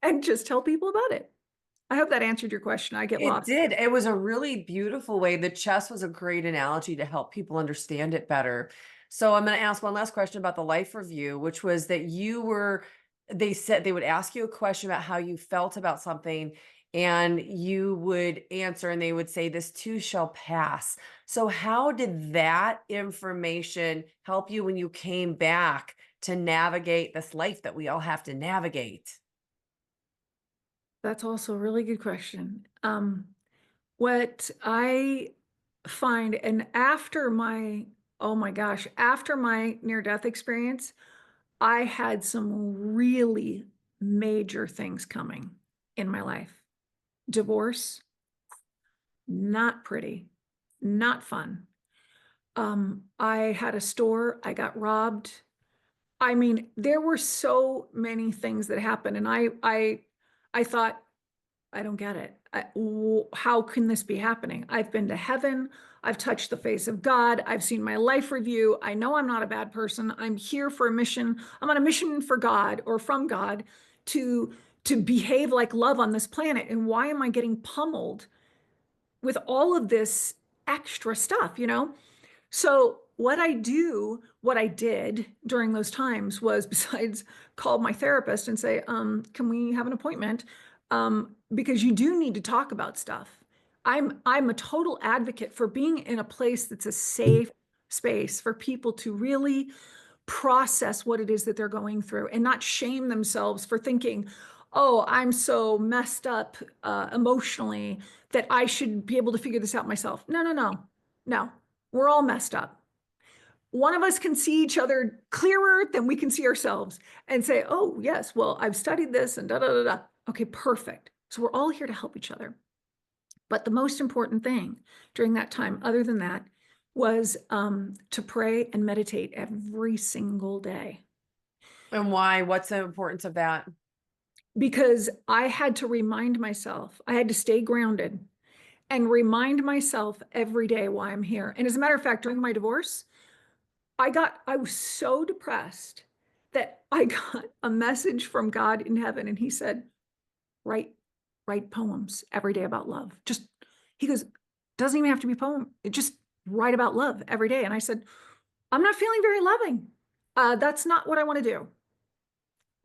and just tell people about it. I hope that answered your question. I get It lost. did. It was a really beautiful way. The chess was a great analogy to help people understand it better. So I'm going to ask one last question about the life review, which was that they said they would ask you a question about how you felt about something, and you would answer, and they would say, this too shall pass. So how did that information help you when you came back to navigate this life that we all have to navigate? That's also a really good question. What I find, and after my, oh my gosh, after my near-death experience, I had some really major things coming in my life. Divorce, not pretty, not fun. I had a store, I got robbed. I mean, there were so many things that happened, and I thought, I don't get it. How can this be happening? I've been to heaven. I've touched the face of God. I've seen my life review. I know I'm not a bad person. I'm here for a mission. I'm on a mission for God or from God to behave like love on this planet. And why am I getting pummeled with all of this extra stuff, you know? So what I did during those times was, besides call my therapist and say, can we have an appointment? Because you do need to talk about stuff. I'm a total advocate for being in a place that's a safe space for people to really process what it is that they're going through and not shame themselves for thinking, oh, I'm so messed up emotionally that I should be able to figure this out myself. No, no, no, no. We're all messed up. One of us can see each other clearer than we can see ourselves and say, oh, yes, well, I've studied this and da da da da. Okay, perfect. So we're all here to help each other. But the most important thing during that time, other than that, was to pray and meditate every single day. And why? What's the importance of that? Because I had to remind myself, I had to stay grounded and remind myself every day why I'm here. And as a matter of fact, during my divorce, I was so depressed that I got a message from God in heaven, and he said, write poems every day about love. He goes, doesn't even have to be a poem. Just write about love every day. And I said, I'm not feeling very loving. That's not what I want to do.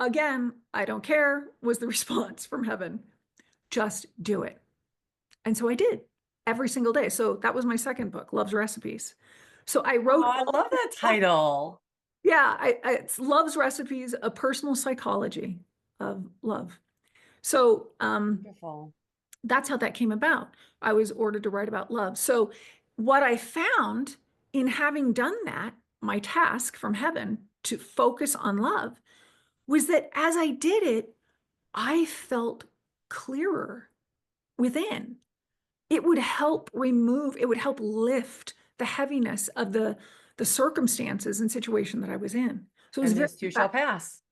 Again, I don't care, was the response from heaven. Just do it. And so I did every single day. So that was my second book, Love's Recipes. So I Oh, wrote I all love this that stuff. title. Yeah, it's Love's Recipes, a personal psychology of love. So Beautiful. that's how that came about. I was ordered to write about love. So what I found in having done that, my task from heaven to focus on love, was that as I did it, I felt clearer within. It would help remove, it would help lift the heaviness of the circumstances and situation that I was in. So it was And very this too shall pass.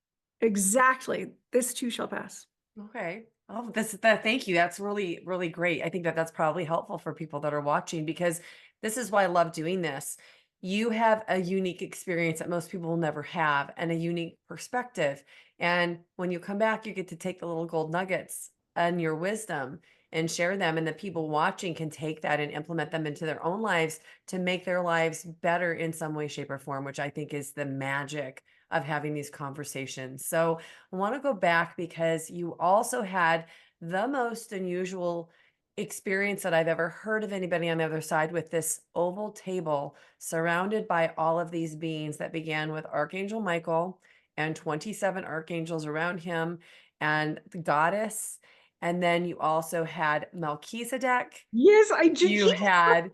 exactly, this too shall pass. Okay. Oh, that thank you. That's really, really great. I think that that's probably helpful for people that are watching because this is why I love doing this. You have a unique experience that most people will never have and a unique perspective. And when you come back, you get to take the little gold nuggets and your wisdom and share them. And the people watching can take that and implement them into their own lives to make their lives better in some way, shape, or form, which I think is the magic of having these conversations. So I want to go back because you also had the most unusual experience that I've ever heard of anybody on the other side with this oval table surrounded by all of these beings that began with Archangel Michael and 27 archangels around him and the goddess. And then you also had Melchizedek, Yes, I did. you He's so had good.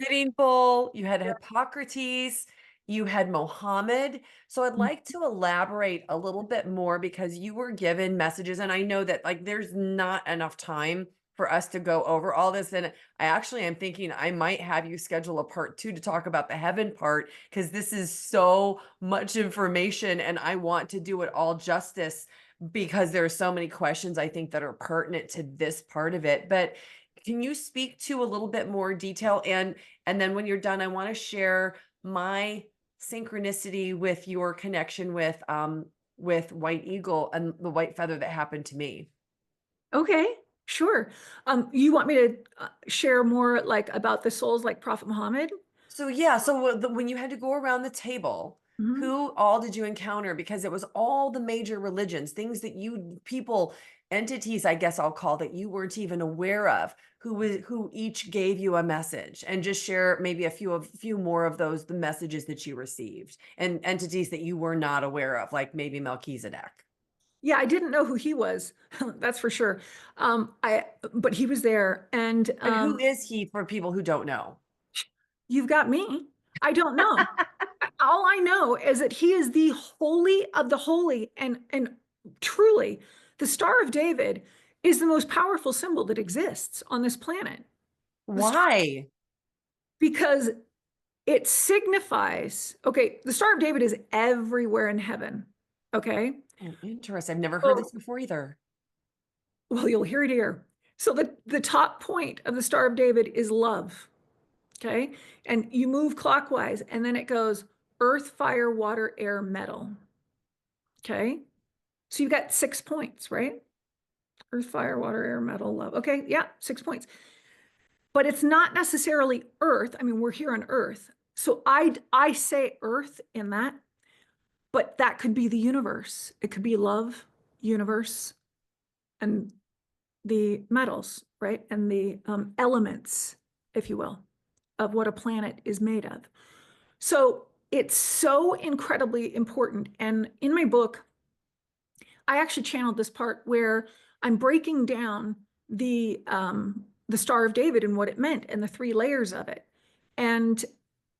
Sitting Bull, you had Hippocrates, you had Mohammed. So I'd like to elaborate a little bit more because you were given messages, and I know that like there's not enough time for us to go over all this. And I actually am thinking I might have you schedule a part 2 to talk about the heaven part because this is so much information and I want to do it all justice because there are so many questions I think that are pertinent to this part of it. But can you speak to a little bit more detail? And then when you're done, I want to share my synchronicity with your connection with White Eagle and the white feather that happened to me. Okay, sure. You want me to share more like about the souls like Prophet Muhammad? So yeah, so when you had to go around the table, Mhm. who all did you encounter? Because it was all the major religions, things that you people, entities, I guess I'll call that you weren't even aware of, who each gave you a message, and just share maybe a few more of those the messages that you received, and entities that you were not aware of, like maybe Melchizedek. Yeah, I didn't know who he was. That's for sure. I but he was there, and And who is he for people who don't know? you've got me. I don't know. All I know is that he is the holy of the holy, and truly, the Star of David is the most powerful symbol that exists on this planet. The star, Why? because it signifies, okay, the Star of David is everywhere in heaven. Okay. Oh, interesting. I've never heard So, this before either. well, you'll hear it here. So the top point of the Star of David is love. Okay. And you move clockwise, and then it goes earth, fire, water, air, metal. Okay. So you've got 6 points, right? Earth, fire, water, air, metal, love. Okay. Yeah. 6 points. But it's not necessarily earth. I mean, we're here on earth. So I say earth in that, but that could be the universe. It could be love, universe, and the metals, right? And the elements, if you will, of what a planet is made of. So it's so incredibly important. And in my book, I actually channeled this part where I'm breaking down the Star of David and what it meant and the 3 layers of it. And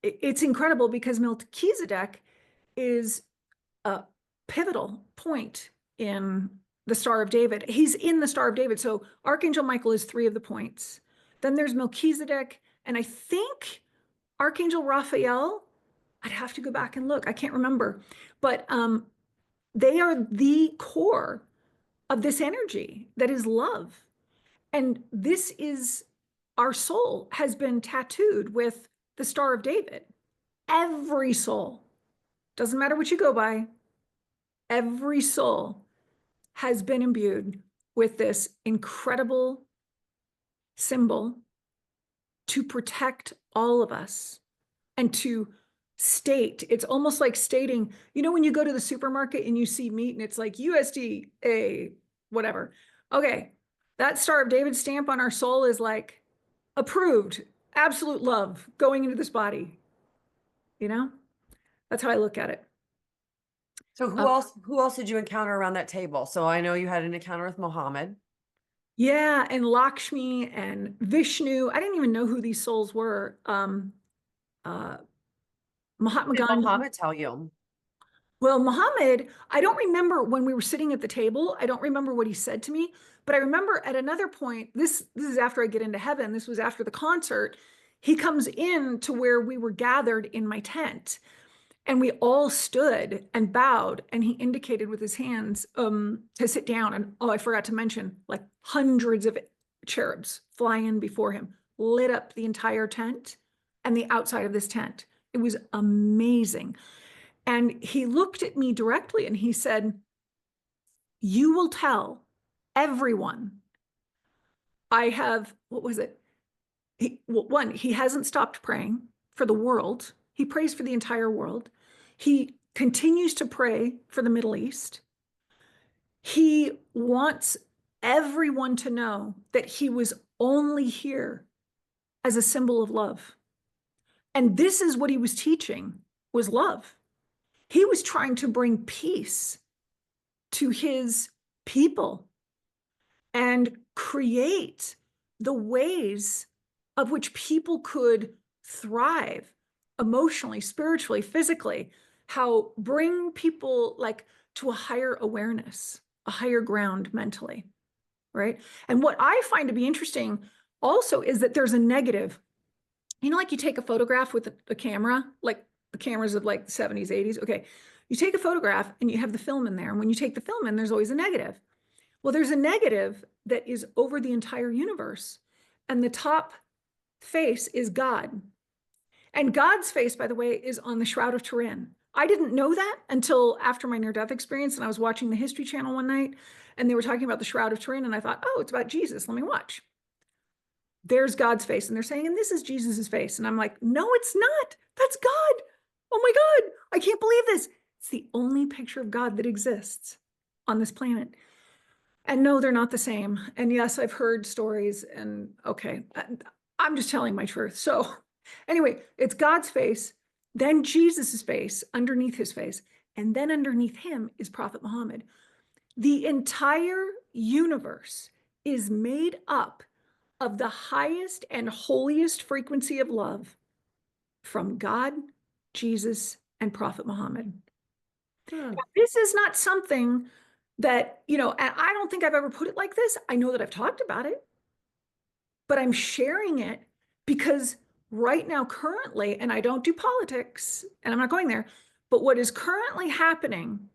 it's incredible because Melchizedek is a pivotal point in the Star of David. He's in the Star of David. So Archangel Michael is 3 of the points. Then there's Melchizedek, and I think Archangel Raphael. I'd have to go back and look. I can't remember, but they are the core of this energy that is love. And this is our soul has been tattooed with the Star of David. Every soul, doesn't matter what you go by, every soul has been imbued with this incredible symbol to protect all of us and to state. It's almost like stating, you know, when you go to the supermarket and you see meat and it's like USDA, whatever. Okay, that Star of David stamp on our soul is like approved, absolute love going into this body. You know, that's how I look at it. So who else did you encounter around that table? So I know you had an encounter with Mohammed. Yeah, and Lakshmi and Vishnu. I didn't even know who these souls were. Uh, Mahatma What did Gandhi. Mohammed tell you? Well, Muhammad, I don't remember when we were sitting at the table. I don't remember what he said to me, but I remember at another point, this is after I get into heaven. This was after the concert. He comes in to where we were gathered in my tent, and we all stood and bowed, and he indicated with his hands to sit down. And oh, I forgot to mention, like hundreds of cherubs fly in before him, lit up the entire tent and the outside of this tent. It was amazing. And he looked at me directly and he said, "You will tell everyone I have," what was it? One, he hasn't stopped praying for the world. He prays for the entire world. He continues to pray for the Middle East. He wants everyone to know that he was only here as a symbol of love. And this is what he was teaching, was love. He was trying to bring peace to his people and create the ways of which people could thrive emotionally, spiritually, physically, how bring people like to a higher awareness, a higher ground mentally, right? And what I find to be interesting also is that there's a negative. You know, like you take a photograph with a camera, like the cameras of like the 70s, 80s. Okay. You take a photograph and you have the film in there. And when you take the film in, there's always a negative. Well, there's a negative that is over the entire universe. And the top face is God. And God's face, by the way, is on the Shroud of Turin. I didn't know that until after my near-death experience. And I was watching the History Channel one night and they were talking about the Shroud of Turin. And I thought, oh, it's about Jesus. Let me watch. There's God's face. And they're saying, and this is Jesus's face. And I'm like, no, it's not. That's God. Oh my God. I can't believe this. It's the only picture of God that exists on this planet. And no, they're not the same. And yes, I've heard stories and okay, I'm just telling my truth. So anyway, it's God's face, then Jesus's face underneath his face, and then underneath him is Prophet Muhammad. The entire universe is made up of the highest and holiest frequency of love from God, Jesus, and Prophet Muhammad. This is not something that, you know, and I don't think I've ever put it like this. I know that I've talked about it, but I'm sharing it because right now, currently, and I don't do politics and I'm not going there, but what is currently happening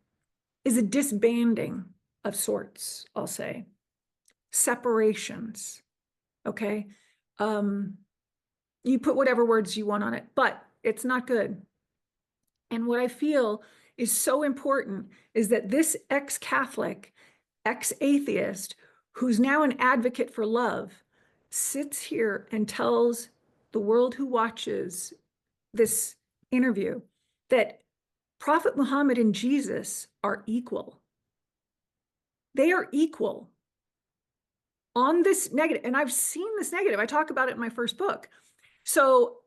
is a disbanding of sorts, I'll say, separations. Okay. You put whatever words you want on it, but it's not good. And what I feel is so important is that this ex-Catholic, ex-atheist, who's now an advocate for love, sits here and tells the world who watches this interview that Prophet Muhammad and Jesus are equal. They are equal on this negative. And I've seen this negative. I talk about it in my first book. So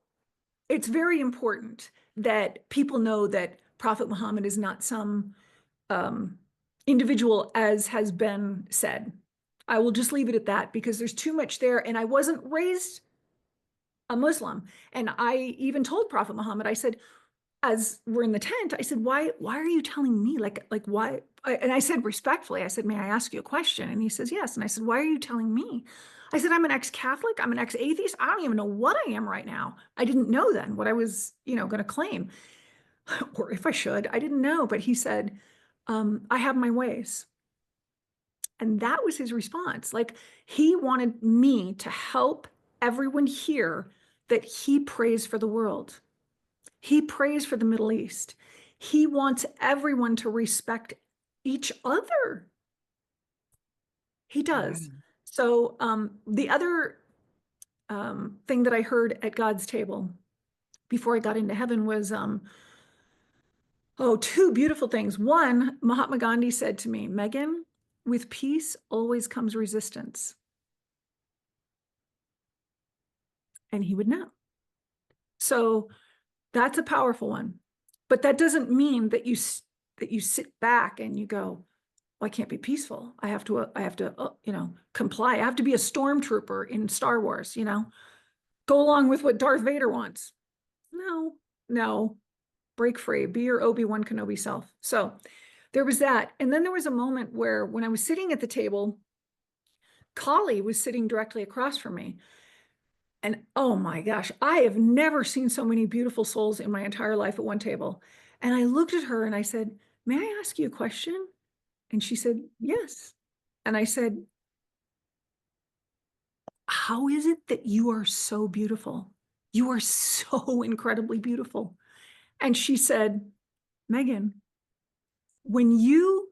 it's very important that people know that Prophet Muhammad is not some individual, as has been said. I will just leave it at that because there's too much there. And I wasn't raised a Muslim. And I even told Prophet Muhammad, I said, as we're in the tent, I said, why are you telling me? Like why? And I said respectfully, I said, may I ask you a question? And he says, yes. And I said, why are you telling me? I said, I'm an ex-Catholic. I'm an ex-atheist. I don't even know what I am right now. I didn't know then what I was, you know, going to claim, or if I should. I didn't know. But he said, I have my ways. And that was his response. Like he wanted me to help everyone hear that he prays for the world. He prays for the Middle East. He wants everyone to respect each other. He does. Wow. So the other thing that I heard at God's table before I got into heaven was, two beautiful things. One, Mahatma Gandhi said to me, Megan, with peace always comes resistance. And he would know. So that's a powerful one. But that doesn't mean that you sit back and you go, well, I can't be peaceful. I have to, comply. I have to be a stormtrooper in Star Wars, go along with what Darth Vader wants. No, break free, be your Obi-Wan Kenobi self. So there was that. And then there was a moment where when I was sitting at the table, Kali was sitting directly across from me. And oh my gosh, I have never seen so many beautiful souls in my entire life at one table. And I looked at her and I said, may I ask you a question? And she said, yes. And I said, how is it that you are so beautiful? You are so incredibly beautiful. And she said, Megan, when you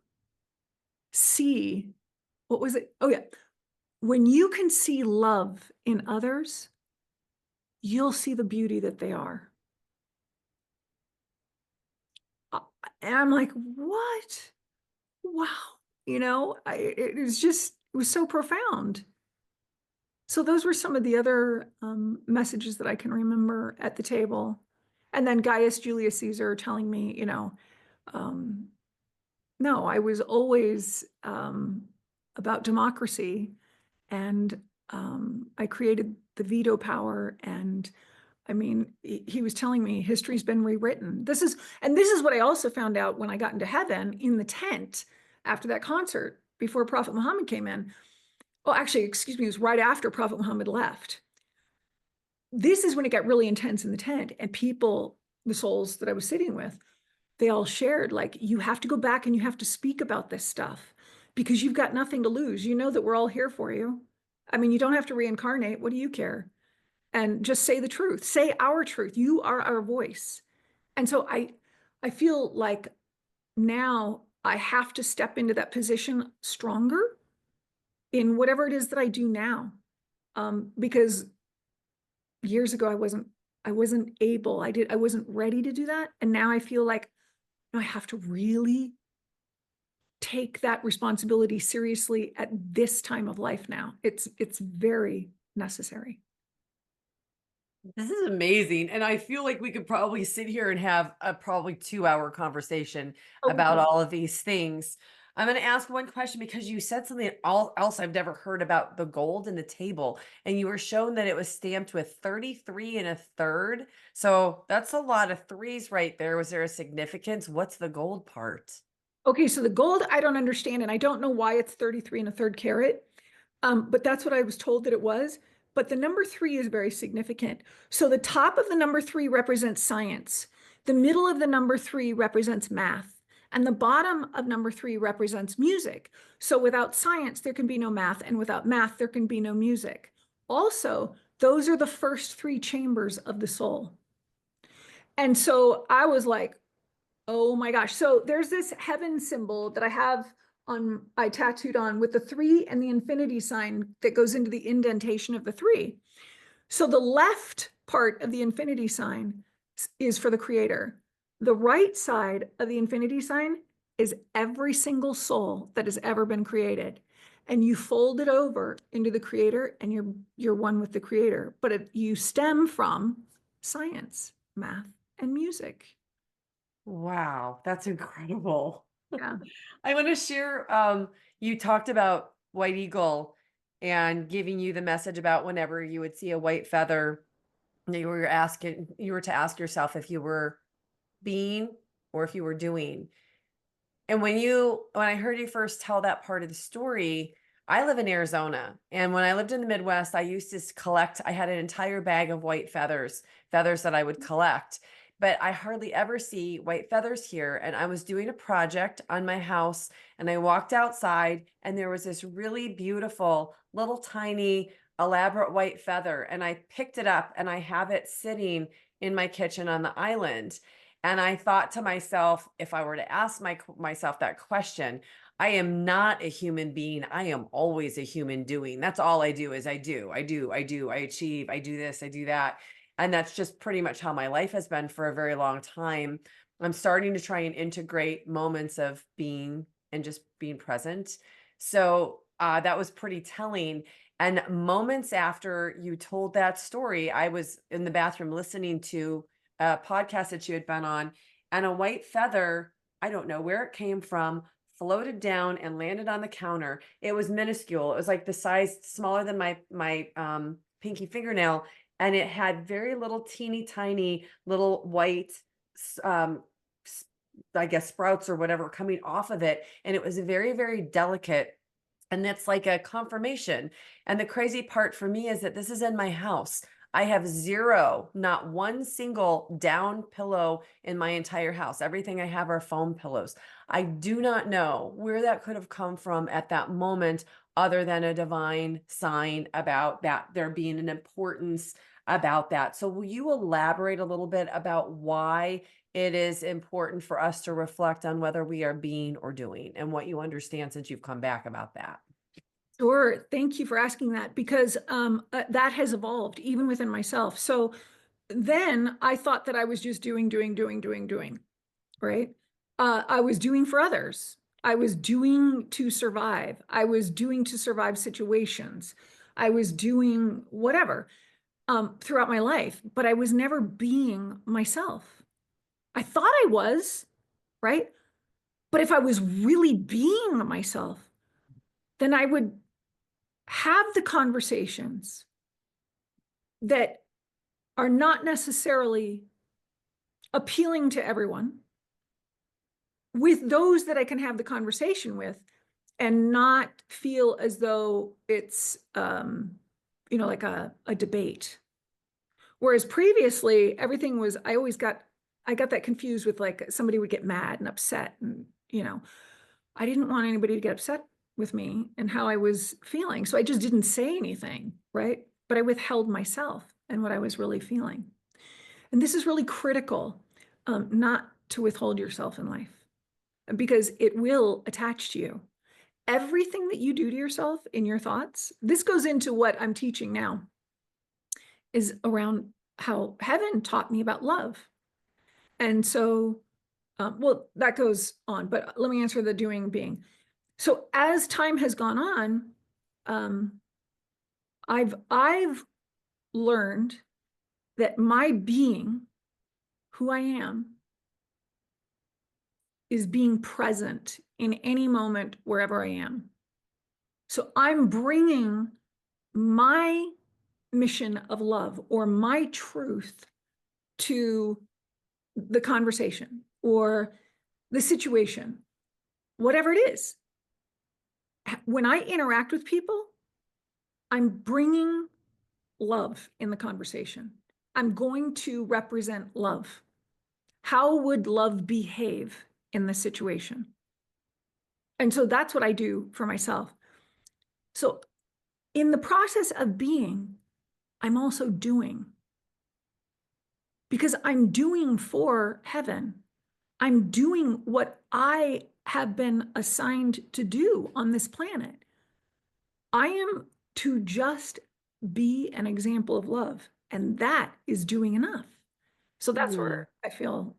see, what was it? Oh, yeah. When you can see love in others, you'll see the beauty that they are. And I'm like, what? Wow. It was so profound. So those were some of the other messages that I can remember at the table. And then Gaius Julius Caesar telling me, no, I was always about democracy, and I created the veto power. And I mean, he was telling me history's been rewritten. This is what I also found out when I got into heaven in the tent after that concert before Prophet Muhammad came in. Well, actually, excuse me, it was right after Prophet Muhammad left. This is when it got really intense in the tent, and people, the souls that I was sitting with, they all shared, like, you have to go back and you have to speak about this stuff because you've got nothing to lose. You know that we're all here for you. I mean, you don't have to reincarnate. What do you care? And just say the truth. Say our truth. You are our voice. And so I feel like now I have to step into that position stronger in whatever it is that I do now. Because years ago I wasn't able, I wasn't ready to do that. And now I feel like I have to really take that responsibility seriously at this time of life now. It's very necessary. This is amazing. And I feel like we could probably sit here and have a probably 2-hour conversation Oh, we about could. all of these things. I'm going to ask one question because you said something else I've never heard about the gold in the table. And you were shown that it was stamped with 33 and a third. So that's a lot of threes right there. Was there a significance? What's the gold part? Okay, so the gold, I don't understand, and I don't know why it's 33 and a third carat, but that's what I was told that it was. But the number 3 is very significant. So the top of the number 3 represents science. The middle of the number 3 represents math. And the bottom of number 3 represents music. So without science, there can be no math. And without math, there can be no music. Also, those are the first 3 chambers of the soul. And so I was like, oh my gosh. So there's this heaven symbol that I tattooed on with the 3 and the infinity sign that goes into the indentation of the 3. So the left part of the infinity sign is for the creator. The right side of the infinity sign is every single soul that has ever been created. And you fold it over into the creator, and you're one with the creator. But you stem from science, math, and music. Wow, that's incredible. Yeah. I want to share, you talked about White Eagle and giving you the message about whenever you would see a white feather, you were to ask yourself if you were being or if you were doing. And when I heard you first tell that part of the story, I live in Arizona. And when I lived in the Midwest, I used to I had an entire bag of white feathers that I would collect. But I hardly ever see white feathers here. And I was doing a project on my house, and I walked outside, and there was this really beautiful little tiny elaborate white feather. And I picked it up, and I have it sitting in my kitchen on the island. And I thought to myself, if I were to ask myself that question, I am not a human being. I am always a human doing. That's all I do is I do, I achieve, I do this, I do that. And that's just pretty much how my life has been for a very long time. I'm starting to try and integrate moments of being and just being present. So that was pretty telling. And moments after you told that story, I was in the bathroom listening to a podcast that you had been on, and a white feather, I don't know where it came from, floated down and landed on the counter. It was minuscule. It was like the size smaller than my pinky fingernail, and it had very little teeny tiny little white um I guess sprouts or whatever coming off of it, and it was very, very delicate. And that's like a confirmation. And the crazy part for me is that this is in my house. I have zero, not one single down pillow in my entire house. Everything I have are foam pillows. I do not know where that could have come from at that moment, other than a divine sign about that there being an importance about that. So, will you elaborate a little bit about why it is important for us to reflect on whether we are being or doing, and what you understand since you've come back about that? Sure. Thank you for asking that, because that has evolved even within myself. So then I thought that I was just doing, right? I was doing for others. I was doing to survive. I was doing to survive situations. I was doing whatever throughout my life, but I was never being myself. I thought I was, right? But if I was really being myself, then I would have the conversations that are not necessarily appealing to everyone with those that I can have the conversation with, and not feel as though it's like a debate. Whereas previously everything was, I got that confused with, like, somebody would get mad and upset, and I didn't want anybody to get upset with me and how I was feeling. So I just didn't say anything, right? But I withheld myself and what I was really feeling. And this is really critical, not to withhold yourself in life, because it will attach to you. Everything that you do to yourself in your thoughts, this goes into what I'm teaching now, is around how heaven taught me about love. And so, well, that goes on, but let me answer the doing being. So as time has gone on, um, I've learned that my being, who I am, is being present in any moment wherever I am. So I'm bringing my mission of love or my truth to the conversation or the situation, whatever it is. When I interact with people, I'm bringing love in the conversation. I'm going to represent love. How would love behave in this situation? And so that's what I do for myself. So in the process of being, I'm also doing, because I'm doing for heaven. I'm doing what I have been assigned to do on this planet. I am to just be an example of love, and that is doing enough. So that's Hmm. where I feel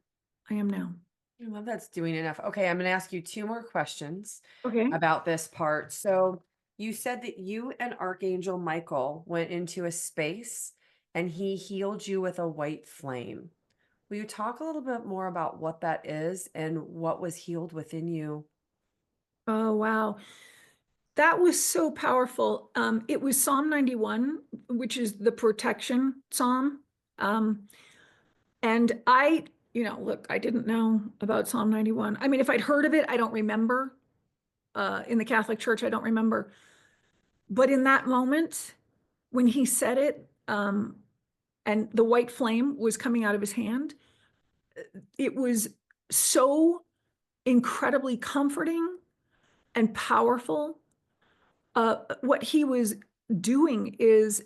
I am now. I love that's doing enough. Okay, I'm going to ask you two more questions Okay. about this part. So, you said that you and Archangel Michael went into a space and he healed you with a white flame. Will you talk a little bit more about what that is and what was healed within you? Oh, wow. That was so powerful. It was Psalm 91, which is the protection psalm. Um, and look, I didn't know about Psalm 91. I mean, if I'd heard of it, I don't remember. In the Catholic Church, I don't remember. But in that moment, when he said it, and the white flame was coming out of his hand, it was so incredibly comforting and powerful. What he was doing is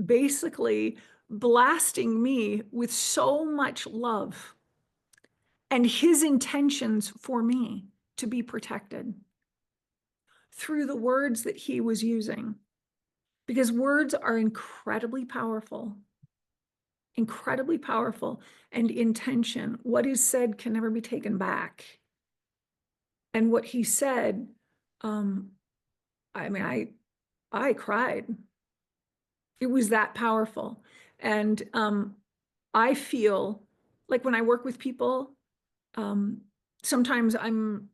basically blasting me with so much love and his intentions for me to be protected through the words that he was using, because words are incredibly powerful. incredibly powerful. And intention, what is said can never be taken back. And what he said, I mean, I cried. It was that powerful. And I feel like when I work with people, um, sometimes I'm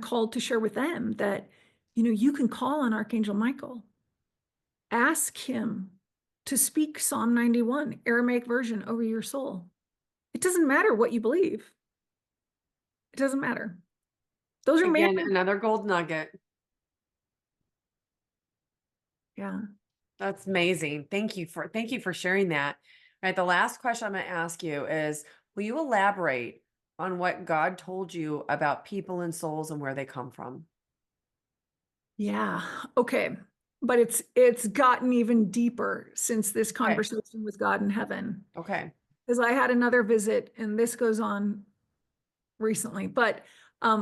called to share with them that, you can call on Archangel Michael, ask him to speak Psalm 91, Aramaic version, over your soul. It doesn't matter what you believe. It doesn't matter. Those are man. Again, another gold nugget. Yeah. That's amazing. Thank you for sharing that. All right, the last question I'm going to ask you is, will you elaborate on what God told you about people and souls and where they come from? Yeah. Okay. But it's gotten even deeper since this Okay. conversation with God in heaven. Okay. Because I had another visit, and this goes on recently. But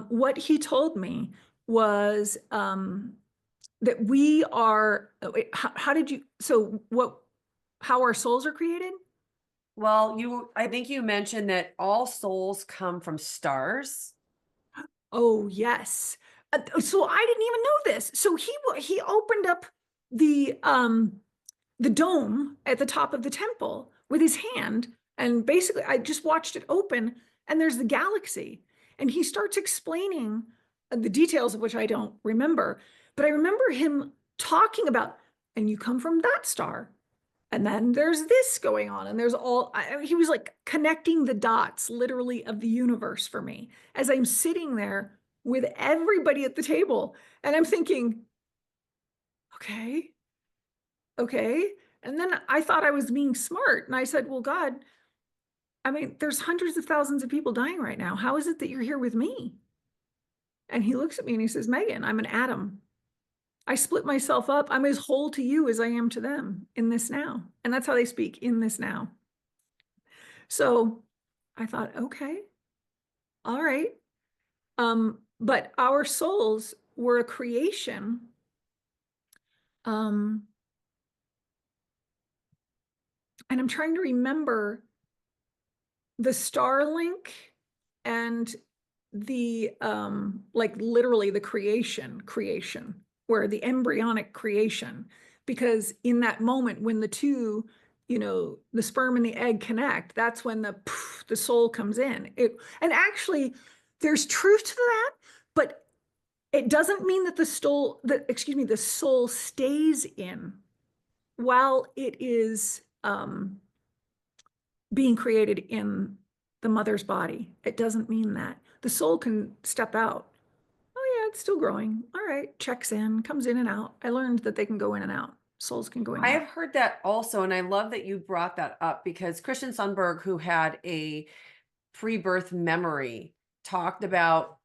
what he told me was that we are. Wait, how did you? So what? How our souls are created? Well, I think you mentioned that all souls come from stars. Oh, yes. So I didn't even know this. So he opened up the um the dome at the top of the temple with his hand, and basically I just watched it open, and there's the galaxy, and he starts explaining the details of which I don't remember, but I remember him talking about, and you come from that star, and then there's this going on, and there's he was like connecting the dots literally of the universe for me as I'm sitting there with everybody at the table, and I'm thinking, okay, okay. And then I thought I was being smart, and I said, well, God, I mean, there's hundreds of thousands of people dying right now. How is it that you're here with me? And he looks at me and he says, Megan, I'm an atom. I split myself up. I'm as whole to you as I am to them in this now. And that's how they speak, in this now. So I thought, okay, all right. But our souls were a creation. Um, and I'm trying to remember the Starlink and the like literally the creation, where the embryonic creation, because in that moment when the two, the sperm and the egg connect, that's when the soul comes in. And actually there's truth to that, but it doesn't mean that the soul stays in while it is being created in the mother's body. It doesn't mean that. The soul can step out. Oh, yeah, it's still growing. All right, checks in, comes in and out. I learned that they can go in and out. Souls can go in I and have out. heard that also, and I love that you brought that up because Christian Sundberg, who had a pre-birth memory, talked about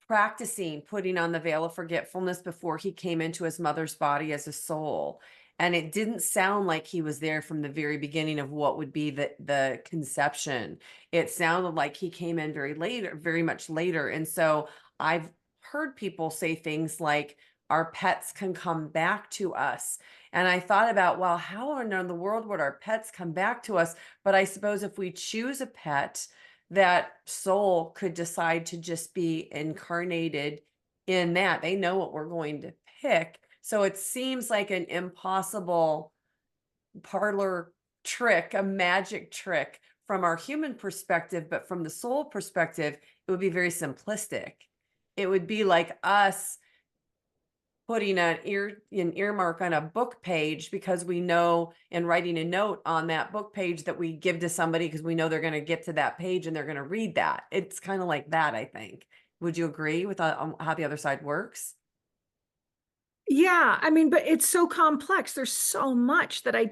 practicing putting on the veil of forgetfulness before he came into his mother's body as a soul. And it didn't sound like he was there from the very beginning of what would be the conception. It sounded like he came in very much later. And so I've heard people say things like, our pets can come back to us. And I thought about, well, how in the world would our pets come back to us? But I suppose if we choose a pet, that soul could decide to just be incarnated in that. They know what we're going to pick. So it seems like an impossible parlor trick, a magic trick from our human perspective, but from the soul perspective, it would be very simplistic. It would be like us putting an earmark on a book page because we know, and writing a note on that book page that we give to somebody because we know they're going to get to that page and they're going to read that. It's kind of like that, I think. Would you agree with how the other side works? Yeah, I mean, but it's so complex. There's so much that I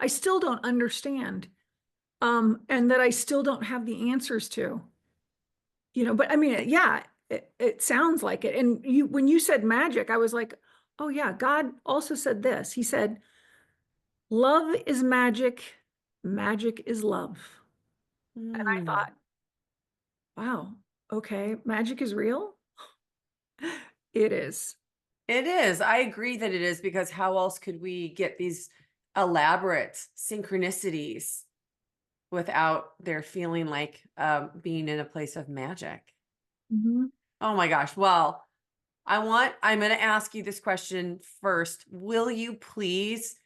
still don't understand. And that I still don't have the answers to. But I mean, yeah, it sounds like it. And when you said magic, I was like, oh yeah, God also said this. He said, love is magic, magic is love. And I Hmm. thought, wow, okay, magic is real? It is. It is. I agree that it is, because how else could we get these elaborate synchronicities without their feeling like being in a place of magic. Mhm. Oh my gosh. Well, I'm going to ask you this question first. Will you please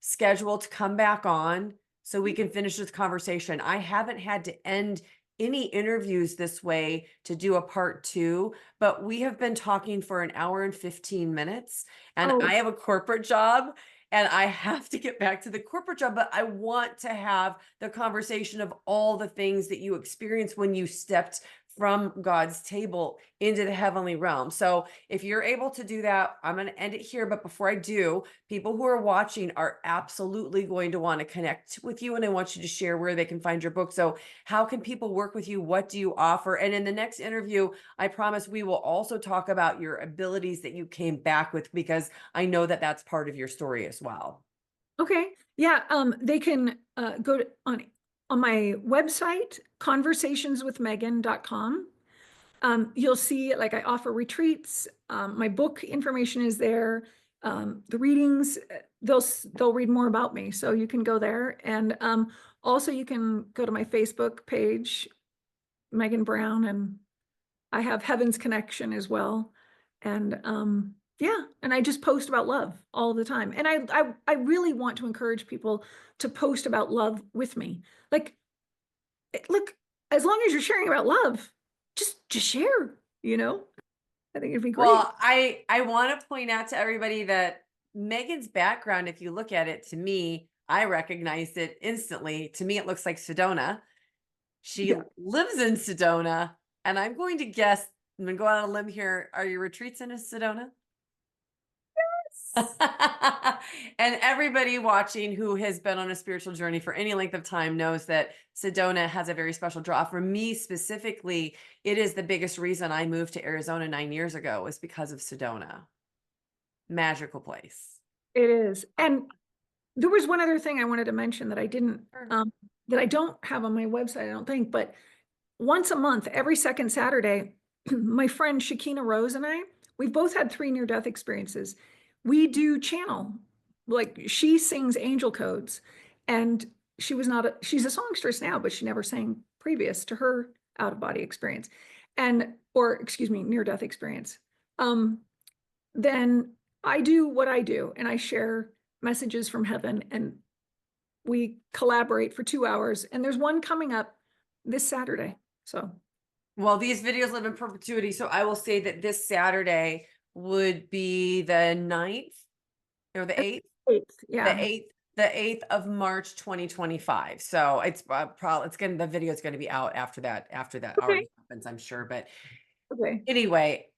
schedule to come back on so we can finish this conversation? I haven't had to end any interviews this way to do a part two, but we have been talking for an hour and 15 minutes, and Oh, I have a corporate job and I have to get back to the corporate job, but I want to have the conversation of all the things that you experienced when you stepped from God's table into the heavenly realm. So if you're able to do that, I'm going to end it here. But before I do, people who are watching are absolutely going to want to connect with you. And I want you to share where they can find your book. So how can people work with you? What do you offer? And in the next interview, I promise we will also talk about your abilities that you came back with, because I know that that's part of your story as well. okay. Yeah, they can go to on my website, conversationswithmegan.com. You'll see, like, I offer retreats. My book information is there. The readings, they'll read more about me, so you can go there. And also you can go to my Facebook page, Megan Brown, and I have Heaven's Connection as well. And yeah, and I just post about love all the time. And I really want to encourage people to post about love with me. Like, look, as long as you're sharing about love, just share, you know? I think it'd be great. Well, I want to point out to everybody that Megan's background, if you look at it, to me, I recognized it instantly. To me, it looks like Sedona. She Yeah. lives in Sedona, and I'm going to guess, I'm going to go out on a limb here. Are your retreats in Sedona? And everybody watching who has been on a spiritual journey for any length of time knows that Sedona has a very special draw. For me specifically, it is the biggest reason I moved to Arizona 9 years ago, was because of Sedona. Magical place. It is. And there was one other thing I wanted to mention that I didn't, Sure. that I don't have on my website, I don't think, but once a month, every second Saturday, my friend Shakina Rose and I, we've both had 3 near-death experiences. We do channel, like, she sings angel codes, and she's a songstress now, but she never sang previous to her out-of-body experience, and, or excuse me, near-death experience. Then I do what I do, and I share messages from heaven, and we collaborate for 2 hours. And there's one coming up this Saturday. So, Well, these videos live in perpetuity. So I will say that this Saturday would be the 9th or the 8th, yeah. 8th of March, 2025. So it's probably, the video is going to be out after that Okay. already happens, I'm sure. But Okay. anyway,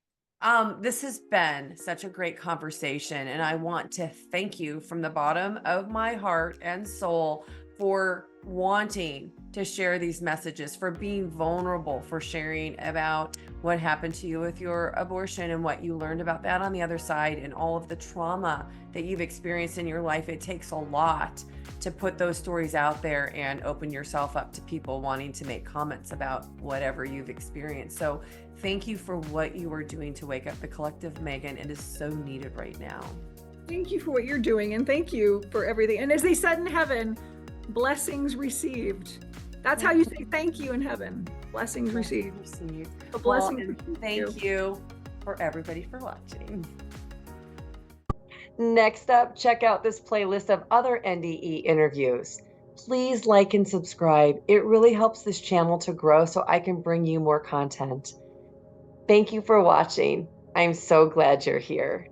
this has been such a great conversation, and I want to thank you from the bottom of my heart and soul for wanting to share these messages, for being vulnerable, for sharing about what happened to you with your abortion and what you learned about that on the other side, and all of the trauma that you've experienced in your life. It takes a lot to put those stories out there and open yourself up to people wanting to make comments about whatever you've experienced. So thank you for what you are doing to wake up the collective, Megan. It is so needed right now. Thank you for what you're doing, and thank you for everything. And as they said in heaven, blessings received. That's how you say thank you in heaven. Blessings received. A blessing. Well, and thank you for everybody for watching. Next up, check out this playlist of other NDE interviews. Please like and subscribe. It really helps this channel to grow so I can bring you more content. Thank you for watching. I'm so glad you're here.